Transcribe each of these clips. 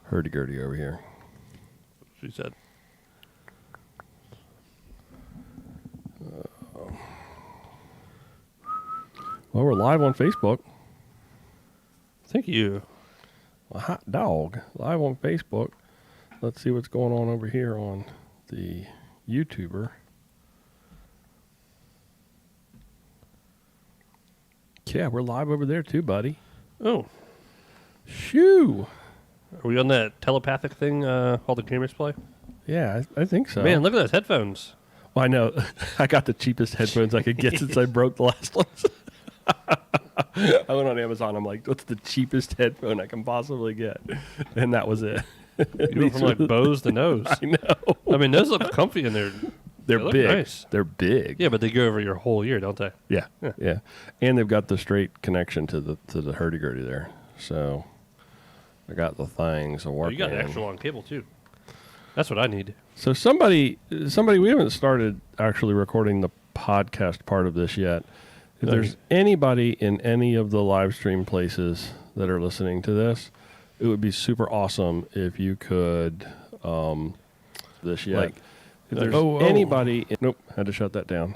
hurdy-gurdy over here. She said. Well, we're live on Facebook. Thank you. A hot dog. Live on Facebook. Let's see what's going on over here on the YouTuber. Yeah, we're live over there too, buddy. Oh. Shoo! Are we on that telepathic thing all the gamers play? Yeah, I think so. Man, look at those headphones. Well, I know. I got the cheapest headphones I could get since I broke the last ones. I went on Amazon. I'm like, what's the cheapest headphone I can possibly get? And that was it. You went from like Bose to Nose. I know. I mean, those look comfy and They're they big. Nice. They're big. Yeah, but they go over your whole ear, don't they? Yeah. And they've got the straight connection to the hurdy-gurdy there. So I got the things working. Oh, you got an extra long cable too. That's what I need. So somebody, we haven't started actually recording the podcast part of this yet. If there's anybody in any of the live stream places that are listening to this, it would be super awesome if you could this yet. If there's anybody, nope, had to shut that down.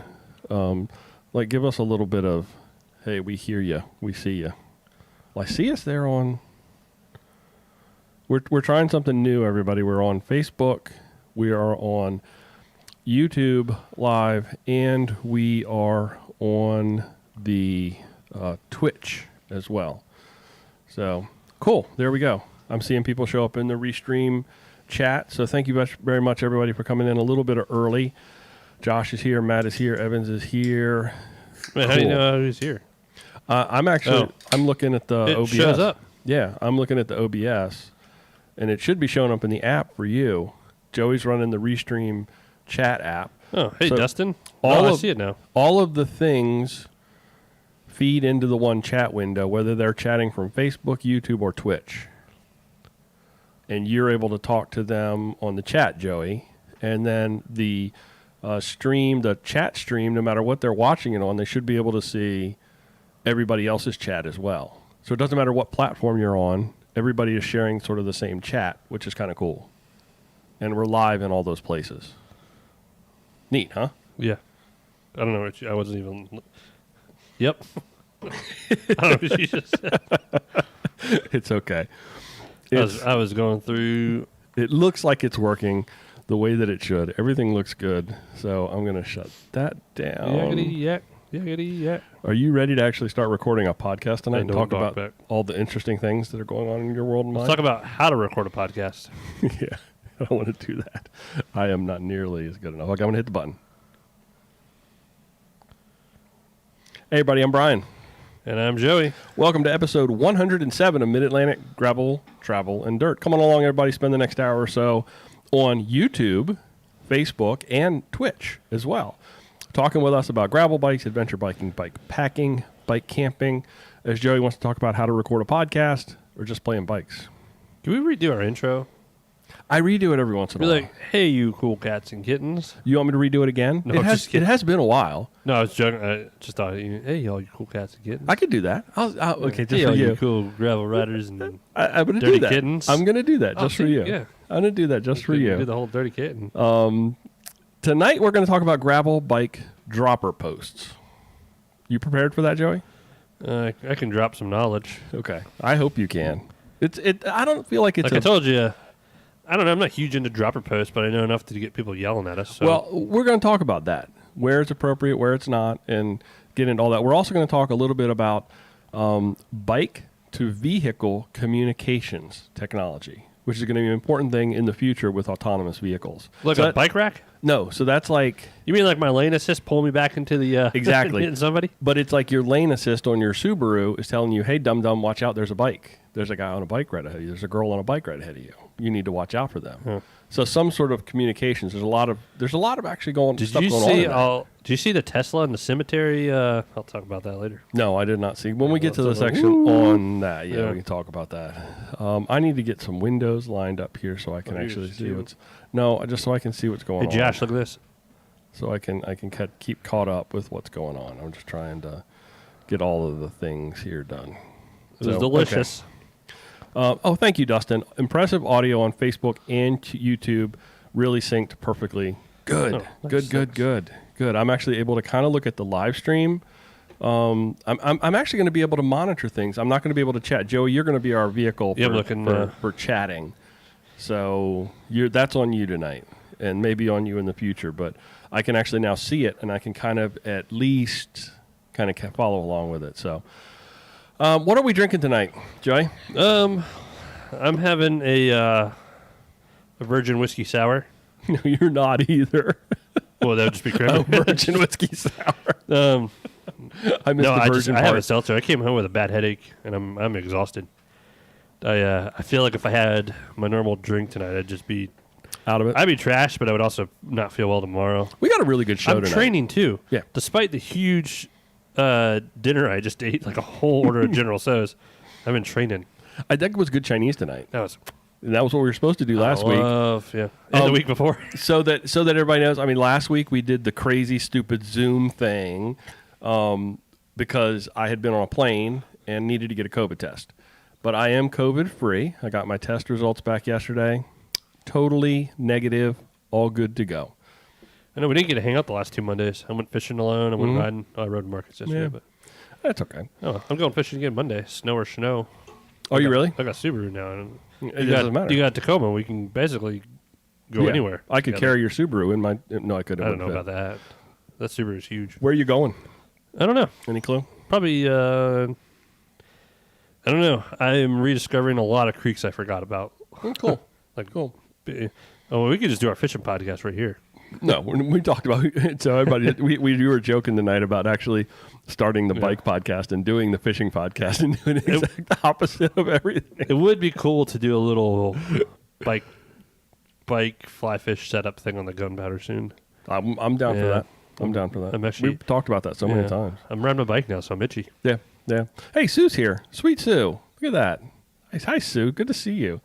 Give us a little bit of, hey, we hear you, we see you. Well, I see us there on. We're trying something new, everybody. We're on Facebook, we are on YouTube Live, and we are on the Twitch as well. So cool. There we go. I'm seeing people show up in the Restream chat. So thank you very much, everybody, for coming in a little bit early. Josh is here. Matt is here. Evans is here. Man, cool. How do you know who's here? I'm looking at the OBS. It shows up. Yeah, I'm looking at the OBS, and it should be showing up in the app for you. Joey's running the Restream chat app. Oh, hey, so Dustin. I see it now. All of the things feed into the one chat window, whether they're chatting from Facebook, YouTube, or Twitch. And you're able to talk to them on the chat, Joey. And then the chat stream, no matter what they're watching it on, they should be able to see everybody else's chat as well. So it doesn't matter what platform you're on. Everybody is sharing sort of the same chat, which is kind of cool. And we're live in all those places. Neat, huh? Yeah. I don't know I wasn't even... Yep. I don't know what you just said. It's okay. I was going through... It looks like it's working the way that it should. Everything looks good. So I'm going to shut that down. Yakety yak. Are you ready to actually start recording a podcast tonight and talk about all the interesting things that are going on in your world and mine? Let's talk about how to record a podcast. Yeah, I don't want to do that. I am not nearly as good enough. Okay, I'm going to hit the button. Hey, everybody, I'm Brian. And I'm Joey. Welcome to episode 107 of Mid-Atlantic Gravel, Travel, and Dirt. Come on along, everybody. Spend the next hour or so on YouTube, Facebook, and Twitch as well. Talking with us about gravel bikes, adventure biking, bike packing, bike camping. As Joey wants to talk about how to record a podcast or just playing bikes. Can we redo our intro? I redo it every once in a while. Like, hey, you cool cats and kittens. You want me to redo it again? No, it has been a while. No, I was joking. I just thought, hey, all you cool cats and kittens. I could do that. Okay, just hey, for all you. You cool gravel riders and I'm gonna dirty do that. kittens. I'm going to do that just for you. Yeah. I'm going to do that just for you. Do the whole dirty kitten. Tonight we're going to talk about gravel bike dropper posts. You prepared for that, Joey? I can drop some knowledge. Okay. I hope you can. I don't feel like it's I told you, I don't know, I'm not huge into dropper posts, but I know enough to get people yelling at us. So. Well, we're going to talk about that, where it's appropriate, where it's not, and get into all that. We're also going to talk a little bit about bike to vehicle communications technology, which is going to be an important thing in the future with autonomous vehicles. Like a bike rack? No, so that's like... You mean like my lane assist pull me back into the... Exactly. Hitting somebody? But it's like your lane assist on your Subaru is telling you, hey, dum-dum, watch out, there's a bike. There's a guy on a bike right ahead of you. There's a girl on a bike right ahead of you. You need to watch out for them. Huh. So some sort of communications. There's a lot of actually going on. Did you see the Tesla in the cemetery? I'll talk about that later. No, I did not see. When we get to the section on that, we can talk about that. I need to get some windows lined up here so I can actually see what's. No, just so I can see what's going on. Hey, Josh, look at this. So I can keep caught up with what's going on. I'm just trying to get all of the things here done. It was delicious. Okay. Thank you, Dustin. Impressive audio on Facebook and YouTube. Really synced perfectly. Good, good. I'm actually able to kind of look at the live stream. I'm actually going to be able to monitor things. I'm not going to be able to chat. Joey, you're going to be our vehicle for chatting. So that's on you tonight, and maybe on you in the future. But I can actually now see it, and I can kind of at least kind of follow along with it. So, what are we drinking tonight, Joey? I'm having a virgin whiskey sour. No, you're not either. Well, that would just be crazy. Virgin whiskey sour. I missed the virgin part. I have a seltzer. I came home with a bad headache, and I'm exhausted. I feel like if I had my normal drink tonight, I'd just be out of it. I'd be trashed, but I would also not feel well tomorrow. We got a really good show tonight. I'm training too. Yeah. Despite the huge dinner I just ate, like a whole order of General Tso's, I've been training. I think it was good Chinese tonight. That was what we were supposed to do last week. Yeah. And the week before. So that everybody knows. I mean, last week we did the crazy, stupid Zoom thing because I had been on a plane and needed to get a COVID test. But I am COVID free. I got my test results back yesterday. Totally negative. All good to go. I know we didn't get to hang out the last 2 Mondays. I went fishing alone. I went riding. I rode markets yesterday, but that's okay. Oh, I'm going fishing again Monday. Snow or snow. Oh, you really? I got Subaru now. And it doesn't matter. You got Tacoma. We can basically go anywhere. I could carry your Subaru in my. No, I couldn't. I don't know about that. That Subaru is huge. Where are you going? I don't know. Any clue? Probably. I don't know. I am rediscovering a lot of creeks I forgot about. Cool. Cool. Oh, well, we could just do our fishing podcast right here. No, we talked about it. So everybody, we were joking tonight about actually starting the bike podcast and doing the fishing podcast and doing the exact opposite of everything. It would be cool to do a little bike fly fish setup thing on the gunpowder soon. I'm down for that. I'm down for that. We've talked about that so many times. I'm riding my bike now, so I'm itchy. Yeah. Hey, Sue's here. Sweet Sue. Look at that. Hi, Sue. Good to see you.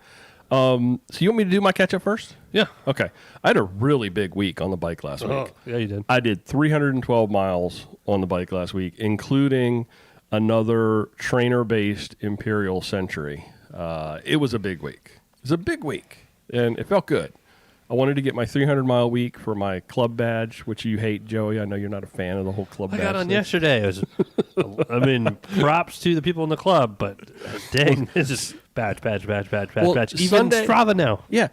So you want me to do my catch-up first? Yeah. Okay. I had a really big week on the bike last week. Yeah, you did. I did 312 miles on the bike last week, including another trainer-based Imperial Century. It was a big week. And it felt good. I wanted to get my 300-mile week for my club badge, which you hate, Joey. I know you're not a fan of the whole club badge. I got on yesterday. I mean, props to the people in the club, but dang, this is badge. Even Sunday, Strava now. Yeah.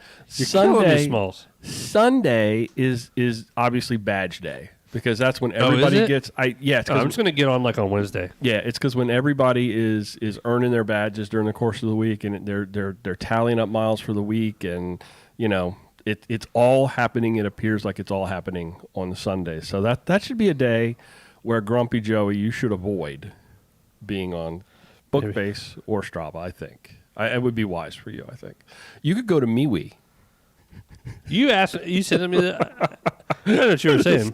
Sunday is obviously badge day because that's when everybody gets. I'm just going to get on like on Wednesday. Yeah, it's because when everybody is earning their badges during the course of the week and they're tallying up miles for the week and it's all happening. It appears like it's all happening on the Sunday. So that should be a day where Grumpy Joey, you should avoid being on Bookbase or Strava, I think. It would be wise for you, I think. You could go to MeWe. You said to me that. I don't know what you were saying.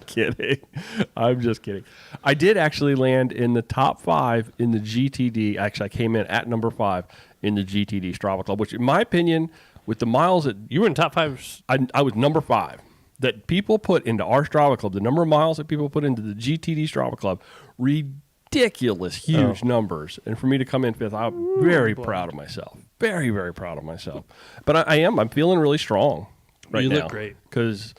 I'm just kidding. I did actually land in the top 5 in the GTD. Actually, I came in at number 5 in the GTD Strava Club, which in my opinion, with the miles that you were in top 5, I was number 5 that people put into our Strava Club. The number of miles that people put into the GTD Strava Club, ridiculous, huge numbers. And for me to come in 5th, I'm very proud of myself. Very, very proud of myself. But I'm feeling really strong right now. You look great because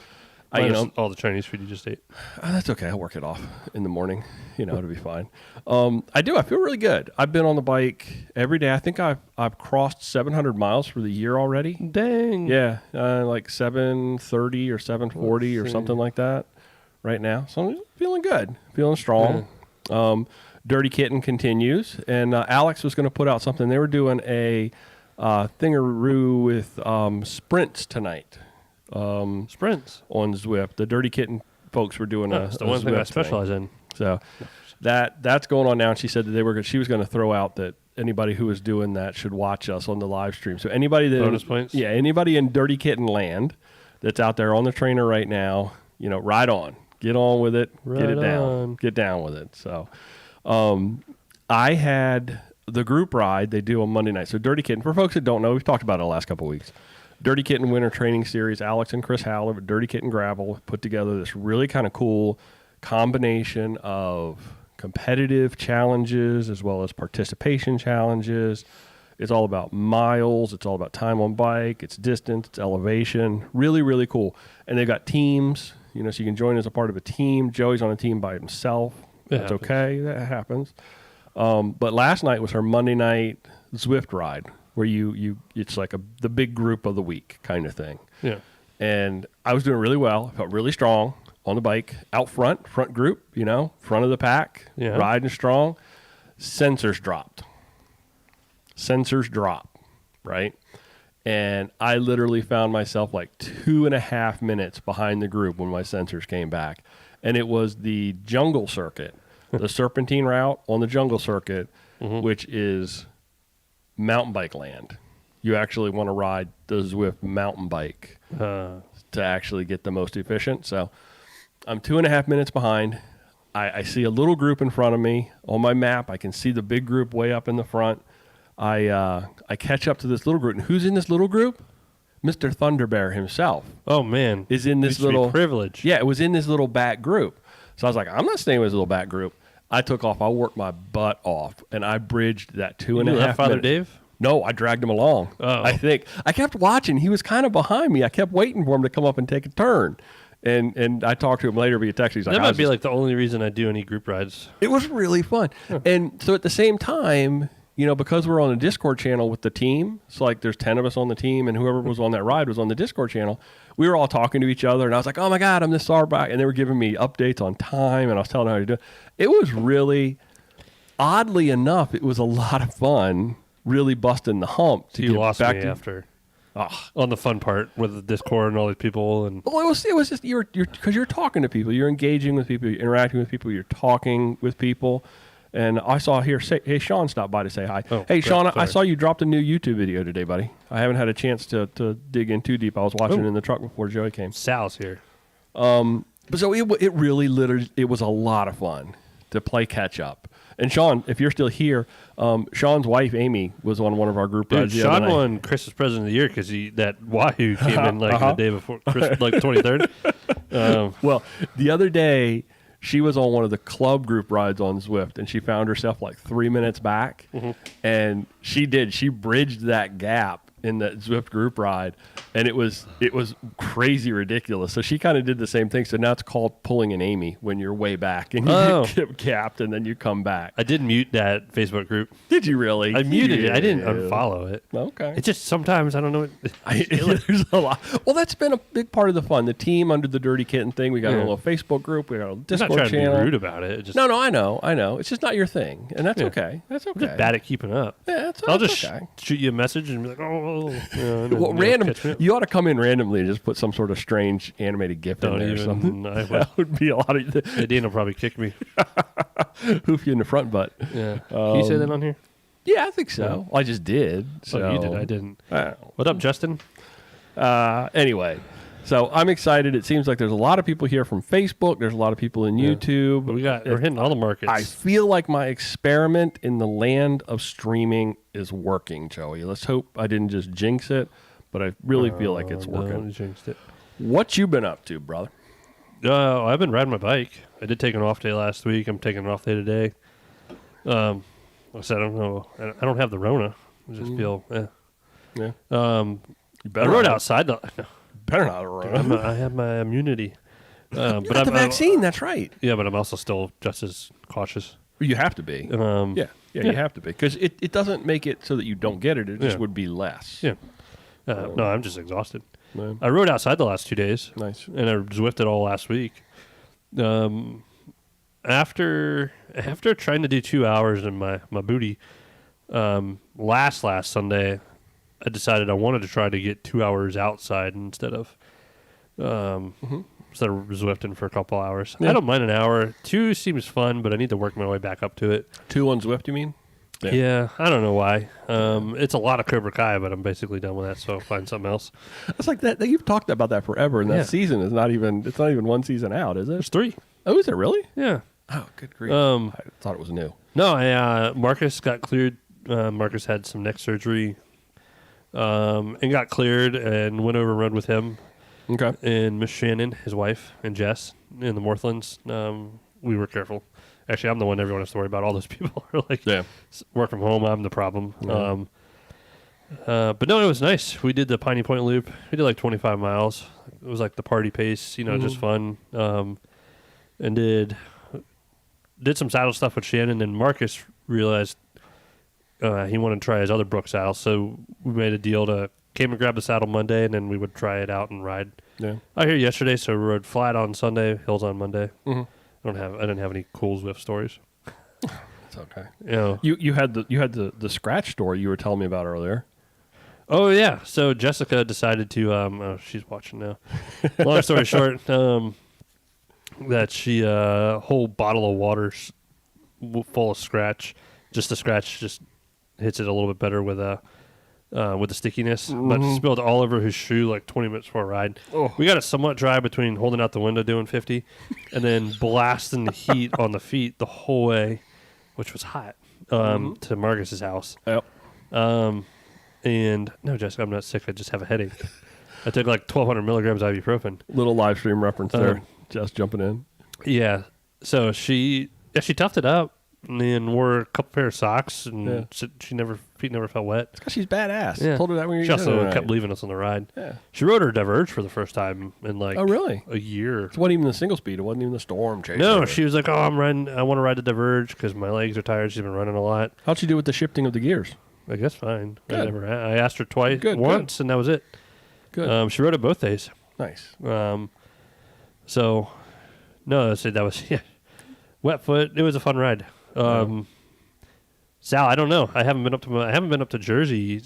all the Chinese food you just ate. That's okay. I'll work it off in the morning. It'll be fine. I feel really good. I've been on the bike every day. I think I've crossed 700 miles for the year already. Dang. Yeah, like 730 or 740 or something like that right now. So I'm feeling good, feeling strong. Yeah. Dirty Kitten continues, and Alex was going to put out something. They were doing a thingaroo with sprints tonight. Sprints on Zwift. The Dirty Kitten folks were doing the one thing I specialize in. So that's going on now. And she said that she was going to throw out that anybody who is doing that should watch us on the live stream. So anybody that bonus points. Yeah, anybody in Dirty Kitten land that's out there on the trainer right now, ride on, get on with it, get down with it. So I had the group ride they do on Monday night. So Dirty Kitten, for folks that don't know, we've talked about it the last couple of weeks. Dirty Kitten Winter Training Series, Alex and Chris Howler at Dirty Kitten Gravel put together this really kind of cool combination of competitive challenges as well as participation challenges. It's all about miles. It's all about time on bike. It's distance. It's elevation. Really, really cool. And they've got teams, so you can join as a part of a team. Joey's on a team by himself. That's okay. That happens. But last night was her Monday night Zwift ride, where it's like the big group of the week kind of thing. Yeah. And I was doing really well. I felt really strong on the bike, out front group, front of the pack, riding strong. Sensors dropped, right? And I literally found myself like 2.5 minutes behind the group when my sensors came back. And it was the jungle circuit, the serpentine route on the jungle circuit, which is mountain bike land. You actually want to ride the Zwift mountain bike to actually get the most efficient. So I'm 2.5 minutes behind. I see a little group in front of me on my map. I can see the big group way up in the front. I catch up to this little group. And who's in this little group? Mr. Thunderbear himself. Oh, man. Is in this little privilege. Yeah, it was in this little back group. So I was like, I'm not staying with this little back group. I took off. I worked my butt off, and I bridged that 2.5 minutes. Father Dave? No, I dragged him along. Oh. I think. I kept watching. He was kind of behind me. I kept waiting for him to come up and take a turn. And I talked to him later via text. He's like, that might be like the only reason I do any group rides. It was really fun. And so at the same time, because we're on a Discord channel with the team, so like there's 10 of us on the team, and whoever was on that ride was on the Discord channel. We were all talking to each other, and I was like, oh my God, I'm this far back. And they were giving me updates on time, and I was telling them how to do it. It was really, oddly enough, it was a lot of fun, really busting the hump. You lost me after. On the fun part with the Discord and all these people. And well, it was just, because you're talking to people, you're engaging with people, you're interacting with people, you're talking with people. And I saw here, hey, Sean stopped by to say hi. Oh, hey, Sean, sorry. I saw you dropped a new YouTube video today, buddy. I haven't had a chance to dig in too deep. I was watching it in the truck before Joey came. Sal's here. But so it really literally, it was a lot of fun to play catch up. And Sean, if you're still here, Sean's wife, Amy, was on one of our group rides the other night. Sean won Christmas President of the Year because that Wahoo came in like the day before, like the 23rd. Well, the other day, she was on one of the club group rides on Zwift, and she found herself like 3 minutes back. And she bridged that gap in that Zwift group ride, and it was crazy ridiculous. So she kind of did the same thing. So now it's called pulling an Amy when you're way back and you get gapped and then you come back. I did mute that Facebook group. Did you really? I muted it. I didn't unfollow it. Okay. It's just sometimes I don't know. There's a lot. Well, that's been a big part of the fun. The team under the Dirty Kitten thing. We got a little Facebook group. We got a Discord I'm not trying channel. to be rude about it. Just, No, I know. It's just not your thing, and that's okay. That's okay. I'm just bad at keeping up. Yeah, I'll just okay. shoot you a message and be like, oh. Well, random. You ought to come in randomly and just put some sort of strange animated GIF in there or something. That would be a lot of. Dean will probably kick me. Hoof you in the front butt. Yeah. Can you say that on here? Yeah, I think so. Yeah. Well, I just did. So. Oh, you did. I didn't. What up, Justin? Anyway, so I'm excited. It seems like there's a lot of people here from Facebook. There's a lot of people in YouTube. We're hitting all the markets. I feel like my experiment in the land of streaming is working, Joey. Let's hope I didn't just jinx it, but I really feel like it's working. No, jinxed it. What you been up to, brother? I've been riding my bike. I did take an off day last week. I'm taking an off day today. Like I said, I don't know. I don't have the Rona. I just feel, Yeah. I rode outside. Better not run. I have my immunity. But got the vaccine. That's right. Yeah, but I'm also still just as cautious. You have to be. Yeah, you have to be because it doesn't make it so that you don't get it. It just would be less. Yeah. No, I'm just exhausted. Yeah. I rode outside the last 2 days. Nice. And I Zwifted all last week. After trying to do 2 hours in my booty, last Sunday, I decided I wanted to try to get 2 hours outside instead of Zwifting for a couple hours. Yeah. I don't mind an hour. 2 seems fun, but I need to work my way back up to it. 2 on Zwift, you mean? Yeah, I don't know why. It's a lot of Cobra Kai, but I'm basically done with that, so I'll find something else. It's like that. You've talked about that forever, and that season is not even. It's not even one season out, is it? There's 3. Oh, is it really? Yeah. Oh, good grief! I thought it was new. No, Marcus got cleared. Marcus had some neck surgery, and got cleared, and went over and rode with him. Okay. And Miss Shannon, his wife, and Jess in the Northlands. We were careful. Actually, I'm the one everyone has to worry about. All those people are like, work from home. I'm the problem. Yeah. But no, it was nice. We did the Piney Point Loop. We did like 25 miles. It was like the party pace, just fun. And did some saddle stuff with Shannon, and Marcus realized he wanted to try his other Brook saddle, so we made a deal to came and grab the saddle Monday, and then we would try it out and ride. Yeah. I here yesterday, so we rode flat on Sunday, hills on Monday. Mm-hmm. I didn't have any cool Zwift stories. It's okay. You had the scratch story you were telling me about earlier. Oh yeah. So Jessica decided to she's watching now. Long story short, that she whole bottle of water full of scratch. Just the scratch just hits it a little bit better with the stickiness. But spilled all over his shoe like 20 minutes before a ride. Oh. We got it somewhat dry between holding out the window doing 50 and then blasting the heat on the feet the whole way, which was hot, to Marcus's house. Yep. And no, Jessica, I'm not sick. I just have a headache. I took like 1,200 milligrams of ibuprofen. Little live stream reference there. Just jumping in. Yeah. So she toughed it up and then wore a couple pair of socks, and feet never felt wet. It's because she's badass. Yeah. Told her that when she also kept leaving us on the ride. Yeah. She rode her Diverge for the first time in like really? a year. It wasn't even the single speed. It wasn't even the Storm chase. No, she was like, I want to ride the Diverge because my legs are tired. She's been running a lot. How'd she do with the shifting of the gears? I guess fine. Good. I asked her once, and that was it. Good. She rode it both days. Nice. So, no, that was wet foot. It was a fun ride. Sal, I don't know. I haven't been up to Jersey.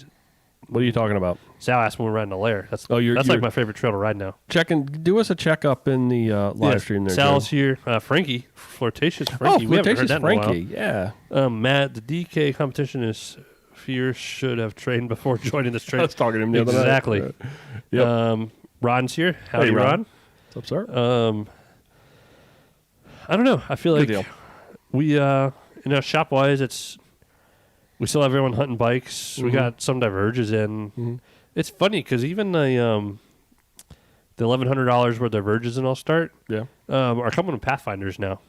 What are you talking about? Sal asked when we were riding the Lair. That's like my favorite trail to ride now. Do us a checkup in the live stream there. Sal's here. Frankie, Flirtatious Frankie. We haven't heard that Frankie. in a while. Matt, the DK competition is fierce. Should have trained before joining this train. I was talking to him the other night. Exactly. Yep. Ron's here. Howdy, hey, Ron. What's up, sir? I don't know. I feel like we, shop wise, we still have everyone hunting bikes. We got some Diverges in. Mm-hmm. It's funny because even the $1,100 where Diverges and all start are coming with Pathfinders now.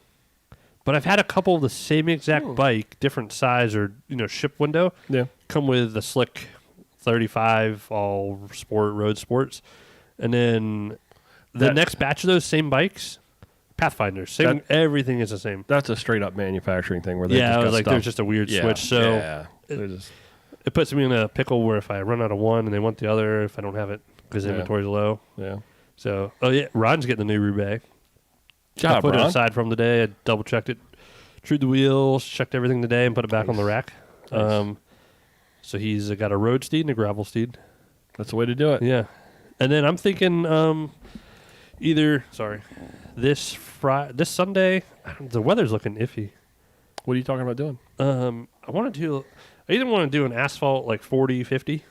But I've had a couple of the same exact bike, different size or ship window, come with the slick 35 all road sports, and then the next batch of those same bikes. Pathfinders, everything is the same. That's a straight up manufacturing thing where they just got stuff. There's just a weird switch. So it puts me in a pickle where if I run out of one and they want the other, if I don't have it because inventory's low. Yeah. So Ron's getting the new Roubaix. I put it aside from today. I double checked it, trued the wheels, checked everything today, and put it back on the rack. Nice. So he's got a road steed and a gravel steed. That's the way to do it. Yeah, and then I'm thinking this Sunday, the weather's looking iffy. What are you talking about doing? I either want to do an asphalt like 40, 50,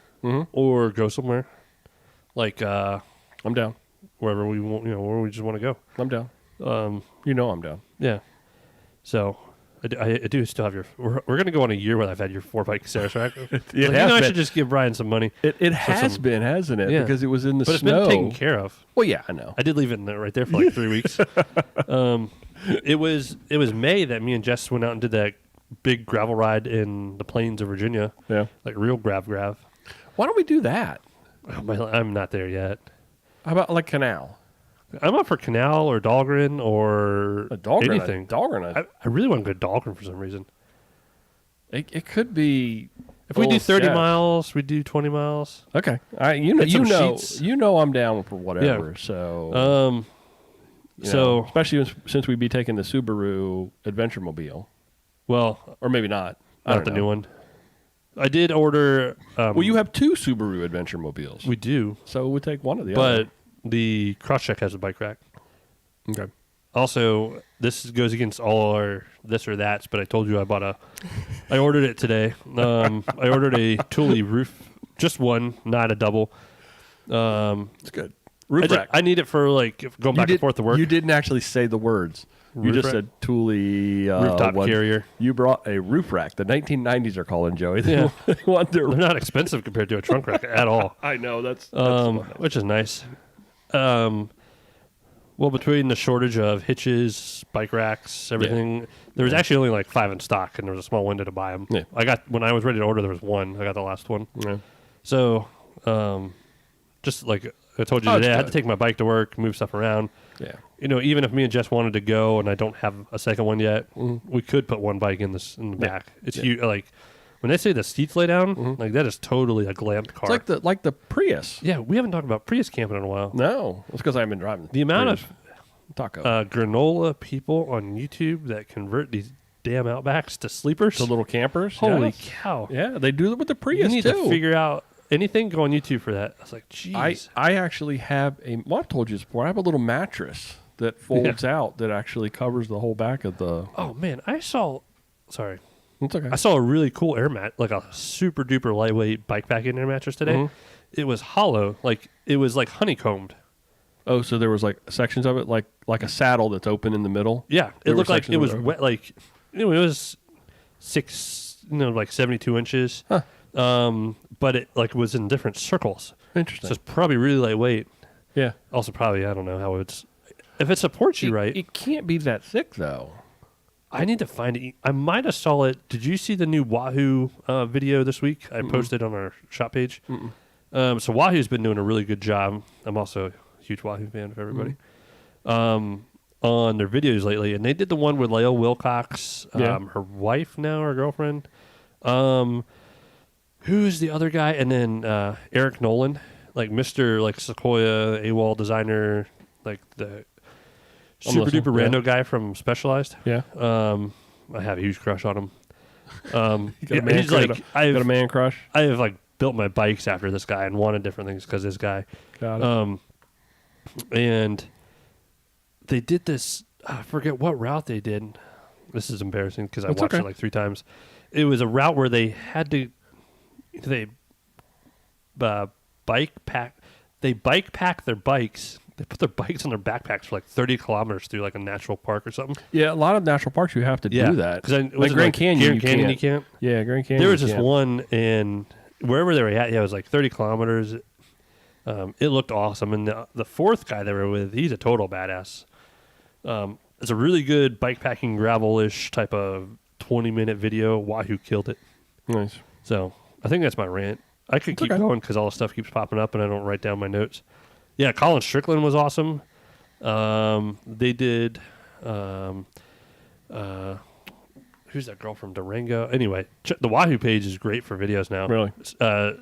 or go somewhere like I'm down wherever we want, where we just want to go. I'm down. I'm down. Yeah. So I do still have your. We're going to go on a year where I've had your 4-bike Sarah's rack. I should just give Brian some money. It has been, hasn't it? Yeah. Because it was in the snow. But it's been taken care of. Well, yeah, I know. I did leave it in there right there for like 3 weeks. It was May that me and Jess went out and did that big gravel ride in the plains of Virginia. Yeah. Like real grav. Why don't we do that? I'm not there yet. How about like Canal? I'm up for Canal or Dahlgren or anything. Dahlgren. I really want to go Dahlgren for some reason. It could be. If we do 30 miles, we do 20 miles. Okay. All right. I'm down for whatever. Yeah. So. Especially since we'd be taking the Subaru Adventure Mobile. Well, or maybe not. Not the new one. I did order. Well, you have 2 Subaru Adventure Mobiles. We do. So we'll take one of the other. But the Crosscheck has a bike rack. Okay. Also, this goes against all our this or that's, but I told you I ordered it today. I ordered a Thule roof, just one, not a double. It's good. Roof rack. I need it for like going back and forth to work. You didn't actually say the words. You just said Thule rooftop carrier. You brought a roof rack. The 1990s are calling, Joey. They're not expensive compared to a trunk rack at all. I know that's which is nice. Well, between the shortage of hitches, bike racks, everything, there was actually only like 5 in stock, and there was a small window to buy them. Yeah. When I was ready to order, there was one. I got the last one. Yeah. So, just like I told you Oh, today, it's I had to good. take my bike to work, move stuff around. Yeah. Even if me and Jess wanted to go and I don't have a second one yet, we could put one bike in the back. It's huge. Like when they say the seats lay down, like that is totally a glamped car. It's like the Prius. Yeah, we haven't talked about Prius camping in a while. No, it's because I haven't been driving. The amount Prius. of Taco. granola people on YouTube that convert these damn Outbacks to sleepers. The little campers. Holy yes. cow. Yeah, they do it with the You Prius need too. to figure out anything. Go on YouTube for that. I was like, jeez. I actually have I've told you this before. I have a little mattress that folds out that actually covers the whole back of the. Oh, man. Sorry. It's okay. I saw a really cool air mat, like a super duper lightweight bikepacking air mattress today. It was hollow. Like, it was like honeycombed. Oh, so there was like sections of it, like a saddle that's open in the middle. Yeah. There It were looked like sections it that was were wet. Like, it was like 72 inches. Huh. But it like was in different circles. Interesting. So it's probably really lightweight. Yeah. Also, probably, I don't know how if it supports you right. It can't be that thick though. I need to find it. I might have saw it. Did you see the new Wahoo video this week? I posted on our shop page. So Wahoo's been doing a really good job. I'm also a huge Wahoo fan of everybody. On their videos lately, and they did the one with Lael Wilcox, her wife now, her girlfriend. Who's the other guy? And then Eric Nolan, like Mr. like Sequoia AWOL designer, like the super duper rando guy from Specialized. Yeah. I have a huge crush on him. You got a man he's like, got a man crush. I have like built my bikes after this guy and wanted different things because this guy. Got it. And they did this. I forget what route they did. This is embarrassing because I That's watched okay. it like 3 times. It was a route where they had to. They bike pack their bikes. They put their bikes on their backpacks for like 30 kilometers through like a natural park or something. Yeah, a lot of national parks you have to do that. Because Like Grand Canyon, you can't. Yeah, Grand Canyon. There was you this can't. one in wherever they were at. Yeah, it was like 30 kilometers. It looked awesome. And the fourth guy they were with, he's a total badass. It's a really good bikepacking gravel-ish type of 20-minute video. Wahoo killed it. Nice. So I think that's my rant. I could keep going because all the stuff keeps popping up and I don't write down my notes. Yeah, Colin Strickland was awesome. They did. Who's that girl from Durango? Anyway, the Wahoo page is great for videos now. Really?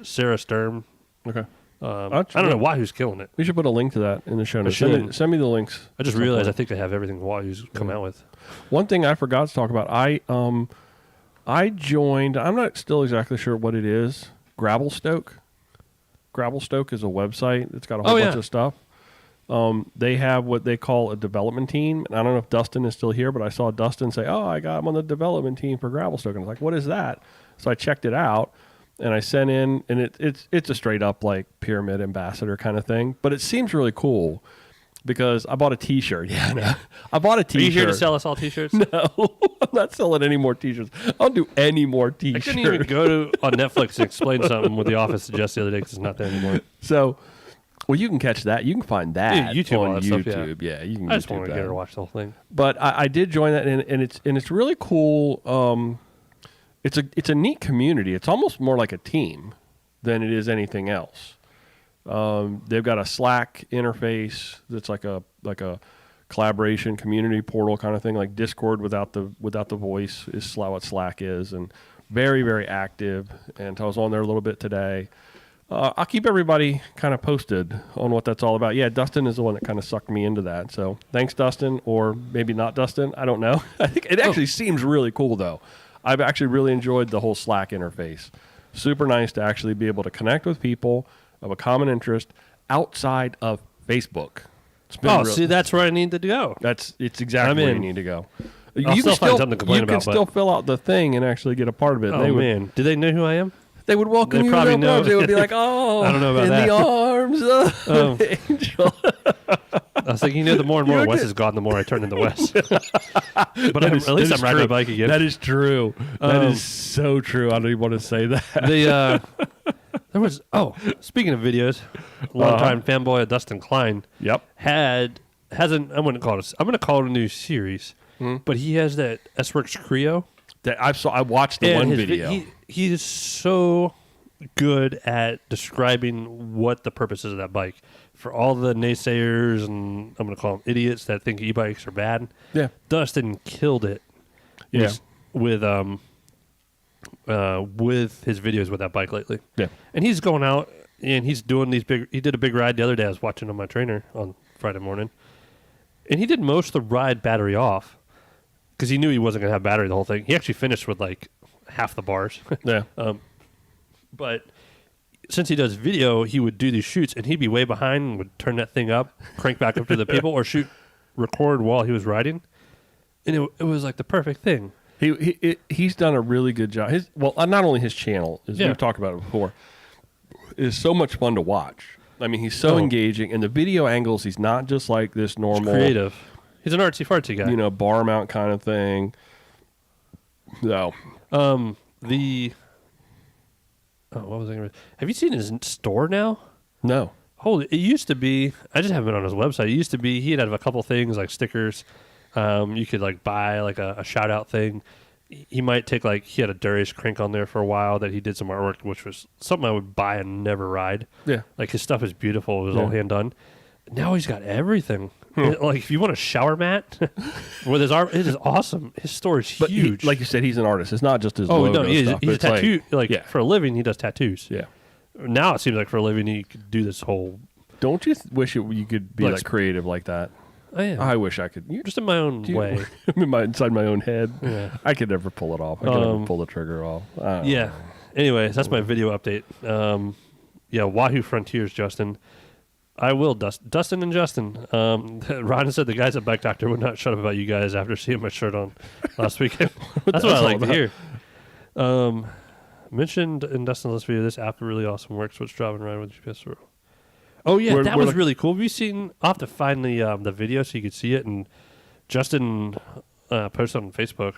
Sarah Sturm. Okay. I don't know. Wahoo's killing it. We should put a link to that in the show notes. should. Send me the links. I just realized I think they have everything Wahoo's come out with. One thing I forgot to talk about. I joined. I'm not still exactly sure what it is. Gravelstoke. Gravelstoke is a website. It's got a whole bunch of stuff. They have what they call a development team. And I don't know if Dustin is still here, but I saw Dustin say, "Oh, I got him on the development team for Gravelstoke." And I was like, "What is that?" So I checked it out, and I sent in, and it's a straight up like pyramid ambassador kind of thing. But it seems really cool because I bought a T-shirt. Yeah, no. I bought a T-shirt. Are you here to sell us all T-shirts? No, I'm not selling any more T-shirts. I'll do any more I T-shirts. couldn't even go on Netflix and explain something with The Office to Jess the other day because it's not there anymore. So, well, you can catch that. You can find that YouTube, all on that stuff, YouTube. Yeah, you can. I just YouTube want to that. get her to watch the whole thing. But I did join that, and it's really cool. It's a neat community. It's almost more like a team than it is anything else. They've got a Slack interface that's like a collaboration community portal kind of thing, like Discord without the voice is what Slack is, and very, very active. And I was on there a little bit today. I'll keep everybody kind of posted on what that's all about. Yeah, Dustin is the one that kind of sucked me into that. So thanks, Dustin, or maybe not Dustin. I don't know. I think it actually seems really cool, though. I've actually really enjoyed the whole Slack interface. Super nice to actually be able to connect with people of a common interest outside of Facebook. It's been See, that's where I need to go. it's exactly I'm where you in. need to go. I'll still find something to complain about, You can still fill out the thing and actually get a part of it. Oh, man. Do they know who I am? They would welcome They you. probably to their know. arms. They would be like, "Oh, I don't know about in that. the arms of an angel." I was thinking, the more and more Wes is gone, the more I turn into Wes. But at least I'm riding my bike again. That is true. That is so true. I don't even want to say that. There was speaking of videos, longtime fanboy of Dustin Klein Yep. hasn't. I'm going to call it a new series, but he has that S-Works Creo. That I watched the And one his video. he is so good at describing what the purpose is of that bike. For all the naysayers and I'm going to call them idiots that think e-bikes are bad, Yeah. Dustin killed it. Yeah. With his videos with that bike lately. Yeah. And he's going out and he's doing these big. He did a big ride the other day. I was watching on my trainer on Friday morning, and he did most of the ride battery off because he knew he wasn't going to have battery the whole thing. He actually finished with like half the bars. Yeah. But since he does video, he would do these shoots, and he'd be way behind and would turn that thing up, crank back up to the people, or record while he was riding. And it was like the perfect thing. He's done a really good job. Not only his channel, as we've talked about it before, is so much fun to watch. I mean, he's so engaging, and the video angles, he's not just like this normal... He's creative. He's an artsy-fartsy guy. Bar mount kind of thing. No. What was I going to... Have you seen his store now? No. Holy, it used to be... I just haven't been on his website. It used to be... He'd have a couple things like stickers. You could like buy like a shout-out thing. He might take like... He had a Darius crank on there for a while that he did some artwork, which was something I would buy and never ride. Yeah. Like his stuff is beautiful. It was all hand done. Now he's got everything. Like if you want a shower mat with his arm, it is awesome. His store is huge. Like you said, he's an artist. It's not just his logo he's stuff. a tattoo. For a living, he does tattoos. Yeah. Now it seems like for a living, he could do this whole... Don't you wish you could be like creative like that? I am. I wish I could. Just in my own way. I'm inside my own head. Yeah. I could never pull it off. I could never pull the trigger off. Yeah. Anyways, that's my video update. Wahoo Frontiers, Justin. I will, Dustin and Justin. Ron said the guys at Bike Doctor would not shut up about you guys after seeing my shirt on last weekend. That's what I like to hear. Mentioned in Dustin's last video, this app really awesome. Works with Strava and ride with GPS. Oh yeah, that was really cool. Have you seen? I'll have to find the video so you could see it. And Justin posted on Facebook.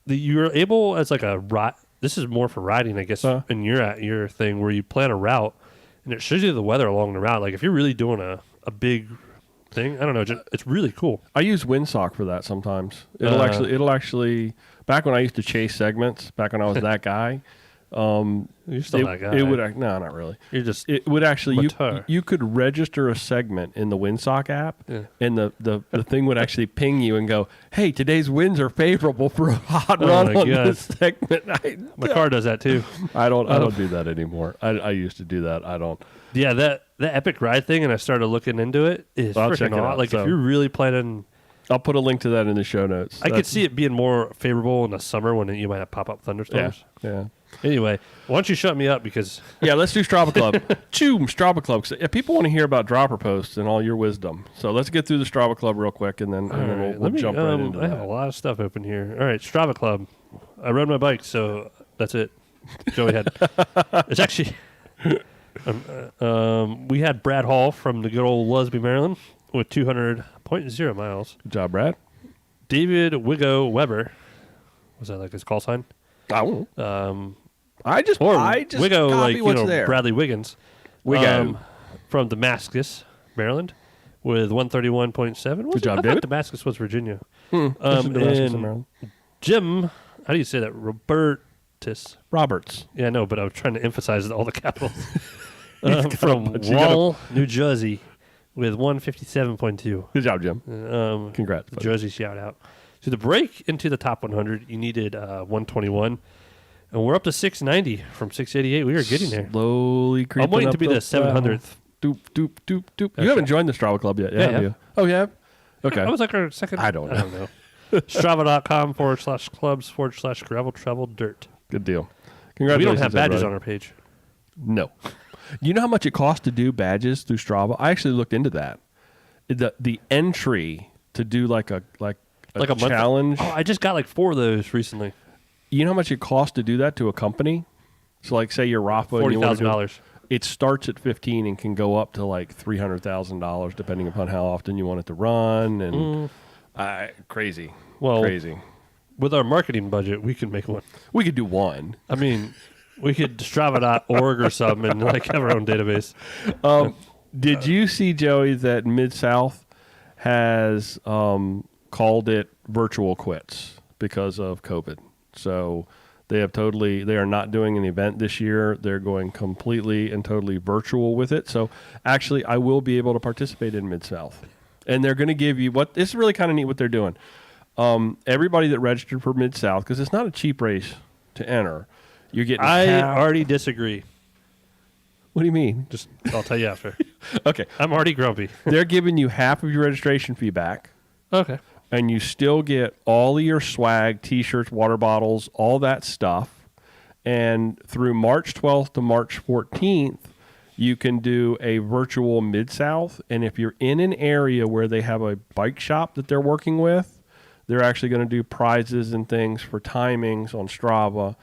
You're able as like a ride. This is more for riding, I guess. And you're at your thing where you plan a route, and it shows you the weather along the route. Like if you're really doing a big thing, I don't know. It's really cool. I use Windsock for that sometimes. It'll actually. Back when I used to chase segments, back when I was that guy. You're still that guy. It would no, not really. It would actually you could register a segment in the Windsock app, and the thing would actually ping you and go, "Hey, today's winds are favorable for a hot run on this segment." My car does that too. I don't do that anymore. I used to do that. I don't. Yeah, the Epic Ride thing, and I started looking into it. Is freaking awesome. Like if you're really planning. I'll put a link to that in the show notes. I could see it being more favorable in the summer when you might have pop-up thunderstorms. Yeah. Anyway, why don't you shut me up because... Yeah, let's do Strava Club. Strava Club. People want to hear about dropper posts and all your wisdom. So let's get through the Strava Club real quick, and then we'll jump right into that. I have a lot of stuff open here. All right, Strava Club. I rode my bike, so that's it. Joey had... It's actually... we had Brad Hall from the good old Lusby, Maryland, with 200.0 miles. Good job, Brad. David Wiggo Weber. Was that like his call sign? I just Wiggo, copy like what's there. Bradley Wiggins. Wiggo. From Damascus, Maryland, with 131.7. Good job, I David. thought Damascus was Virginia. Damascus in Maryland. Jim, how do you say that? Roberts. Yeah, I know, but I was trying to emphasize all the capitals. From Wall, New Jersey, with 157.2. Good job, Jim. Congrats. Buddy. Jersey shout out. So to break into the top 100, you needed 121. And we're up to 690 from 688. We are getting there. Slowly creeping up. I'm waiting to be the 700th. Doop, doop, doop, doop. You haven't joined the Strava Club yet, have you? Oh, yeah? Okay. I was like our second. I don't know. Strava.com/clubs/gravel travel dirt. Good deal. Congratulations. We don't have badges everybody. on our page. No. You know how much it costs to do badges through Strava? I actually looked into that. The entry to do like a challenge. Oh, I just got like 4 of those recently. You know how much it costs to do that to a company? So like say you're Rafa $40,000. It starts at 15 and can go up to like $300,000 depending upon how often you want it to run and crazy. Well, crazy. With our marketing budget, we can make one. We could do one. I mean, we could Strava.org or something and like have our own database. Did you see, Joey, that Mid-South has called it virtual quits because of COVID? So They are not doing an event this year. They're going completely and totally virtual with it. So actually, I will be able to participate in Mid-South. And they're going to give you this is really kind of neat what they're doing. Everybody that registered for Mid-South, because it's not a cheap race to enter, you're getting already disagree. What do you mean? I'll tell you after. Okay. I'm already grumpy. They're giving you half of your registration fee back. Okay. And you still get all of your swag, T-shirts, water bottles, all that stuff. And through March 12th to March 14th, you can do a virtual Mid-South. And if you're in an area where they have a bike shop that they're working with, they're actually going to do prizes and things for timings on Strava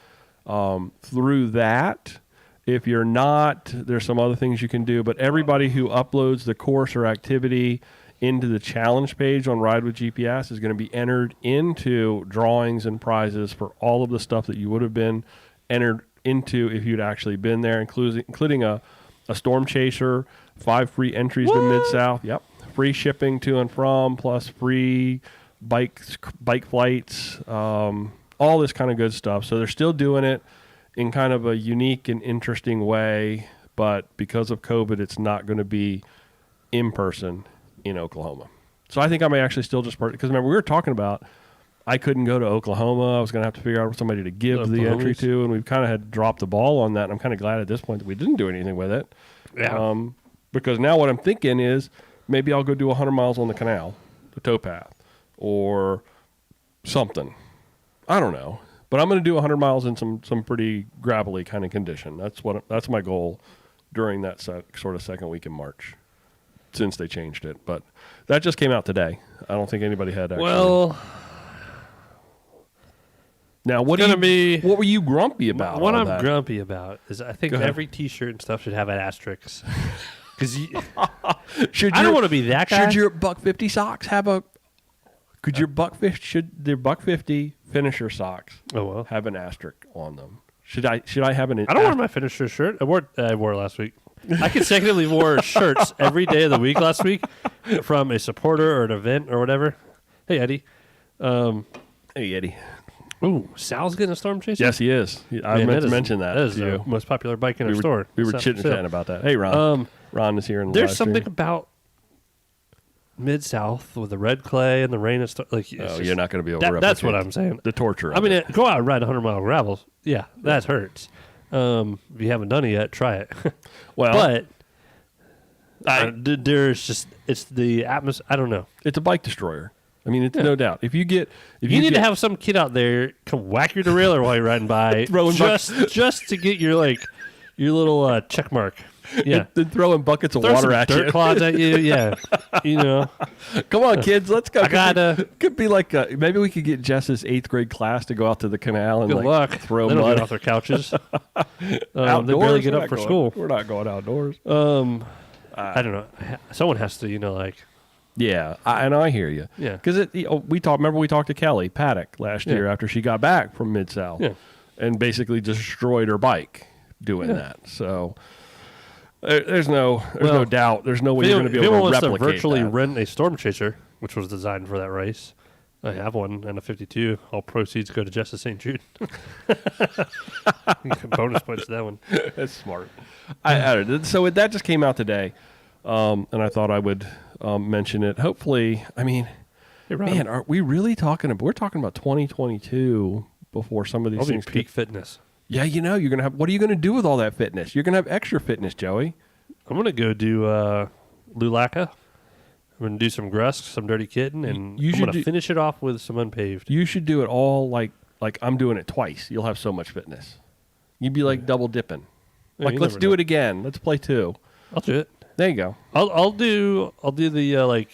through that. If you're not, there's some other things you can do. But everybody who uploads the course or activity into the challenge page on Ride with GPS is going to be entered into drawings and prizes for all of the stuff that you would have been entered into if you'd actually been there, including a storm chaser, 5 free entries to Mid-South. Yep. Free shipping to and from, plus free bike flights, all this kind of good stuff. So they're still doing it in kind of a unique and interesting way, but because of COVID, it's not going to be in person in Oklahoma. So I think I may actually still just because remember we were talking about I couldn't go to Oklahoma. I was going to have to figure out somebody to give the entry to, and we've kind of had dropped the ball on that. And I'm kind of glad at this point that we didn't do anything with it. Yeah. Because now what I'm thinking is maybe I'll go do 100 miles on the canal, the towpath, or something. I don't know. But I'm going to do 100 miles in some pretty gravelly kind of condition. That's my goal during that sort of second week in March, since they changed it. But that just came out today. I don't think anybody had actually. Well, now what were you grumpy about? What I'm grumpy about is I think every T-shirt and stuff should have an asterisk. Because I don't want to be that guy. Should your $150 socks have a? Should their $150 finisher socks have an asterisk on them? Should I have an? I don't wear my finisher shirt. I wore it last week. I consecutively wore shirts every day of the week last week from a supporter or an event or whatever. Hey Eddie. Hey Eddie. Ooh, Sal's getting a storm chaser? Yes, he is. I meant to mention that. That is the most popular bike in our store. We were chit-chatting about that. Hey Ron. Ron is here in the There's something about Mid-South with the red clay and the rain and stuff. You're not going to be able to replicate. That's what I'm saying. The torture. I mean, go out and ride 100-mile gravel. Yeah, that hurts. If you haven't done it yet, try it. Well, but it's the atmosphere. I don't know. It's a bike destroyer. I mean, it's no doubt. If you need to have some kid out there come whack your derailleur while you're riding by, just to get your little check mark. Yeah, and throwing buckets of water at dirt you, clods at you. Yeah, Come on, kids, let's go. Could be like maybe we could get Jess's 8th grade class to go out to the canal and good luck. Throw they don't mud get off their couches. They outdoors, barely get up for school. We're not going outdoors. I don't know. Someone has to, Yeah, I hear you. Yeah, because we talked to Kelly Paddock last year after she got back from Mid-South, and basically destroyed her bike doing that. So. There's no doubt. There's no way you're going to be able to replicate that. If anyone wants to virtually rent a storm chaser, which was designed for that race, I have one and a 52. All proceeds go to Justice St. Jude. Bonus points to that one. That's smart. So that just came out today, and I thought I would mention it. Hopefully, I mean, hey, Rob, man, are we really talking about? We're talking about 2022 before some of these things. Peak fitness. Yeah, you're going to have, what are you going to do with all that fitness? You're going to have extra fitness, Joey. I'm going to go do Lulaca. I'm going to do some Grusk, some Dirty Kitten, and I'm going to finish it off with some unpaved. You should do it all like I'm doing it twice. You'll have so much fitness. You'd be like double dipping. Let's do it again. Let's play 2. I'll do it. There you go. I'll do the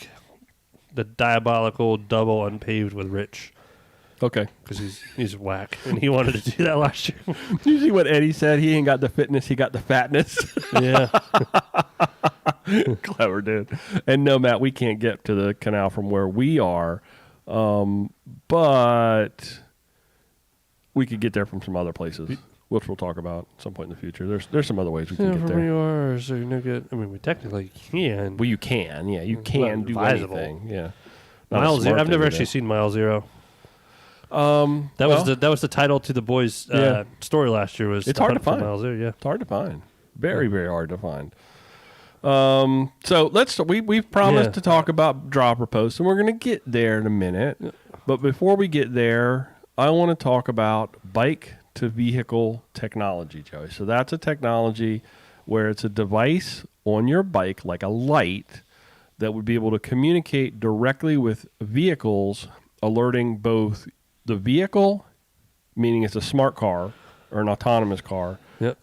the diabolical double unpaved with Rich. Okay. Because he's whack, and he wanted to do that last year. Did you see what Eddie said? He ain't got the fitness, he got the fatness. Yeah. Clever dude. And no, Matt, we can't get to the canal from where we are, but we could get there from some other places, which we'll talk about at some point in the future. There's some other ways we can get there. From where you are, so you're no good. I mean, we technically can. Well, you can. Yeah, you can do anything. Yeah. Mile Zero. I've never actually seen Mile Zero. That was the title to the boys' story last year. Was it's the hard to 100 find. miles there, yeah. It's hard to find. Very, very hard to find. So we've promised to talk about dropper posts, and we're going to get there in a minute. Yeah. But before we get there, I want to talk about bike to vehicle technology, Joey. So that's a technology where it's a device on your bike, like a light, that would be able to communicate directly with vehicles, alerting both the vehicle, meaning it's a smart car or an autonomous car,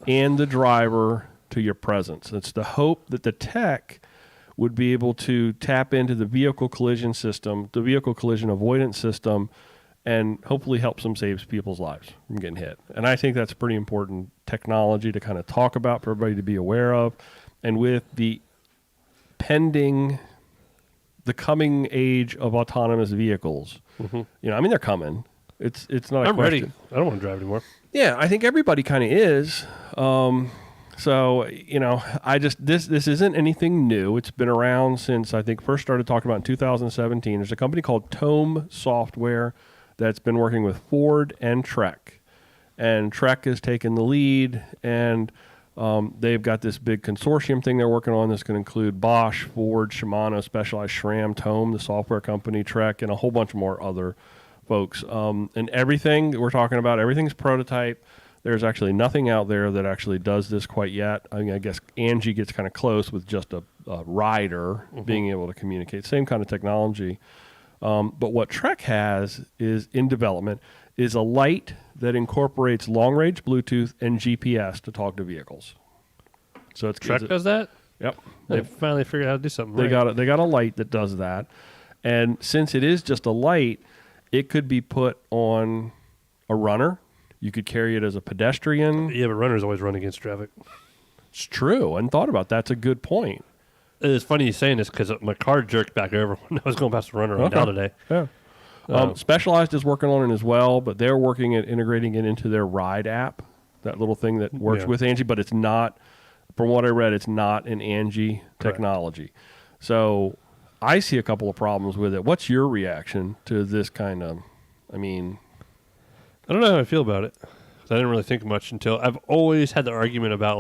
and the driver to your presence. It's the hope that the tech would be able to tap into the vehicle collision system, the vehicle collision avoidance system, and hopefully help some save people's lives from getting hit. And I think that's pretty important technology to kind of talk about for everybody to be aware of. And with the coming age of autonomous vehicles, they're coming. It's not. I'm ready. I don't want to drive anymore. Yeah, I think everybody kind of is. So, this isn't anything new. It's been around since I think first started talking about in 2017. There's a company called Tome Software that's been working with Ford and Trek. And Trek has taken the lead, and they've got this big consortium thing they're working on that's going to include Bosch, Ford, Shimano, Specialized SRAM, Tome, the software company, Trek, and a whole bunch more other folks. And everything that we're talking about, everything's prototype. There's actually nothing out there that actually does this quite yet. I mean, I guess Angie gets kind of close with just a rider being able to communicate. Same kind of technology. But what Trek has is in development is a light that incorporates long-range Bluetooth and GPS to talk to vehicles. So Trek does that? Yep. They finally figured out how to do something. They got a light that does that. And since it is just a light, it could be put on a runner. You could carry it as a pedestrian. Yeah, but runners always run against traffic. It's true. I hadn't thought about that. That's a good point. It's funny you saying this because my car jerked back over when I was going past the runner on down today. Yeah. Specialized is working on it as well, but they're working at integrating it into their Ride app, that little thing that works with Angie, but it's not, from what I read, it's not an Angie technology. So I see a couple of problems with it. What's your reaction to this kind of, I don't know how I feel about it. I didn't really think much until I've always had the argument about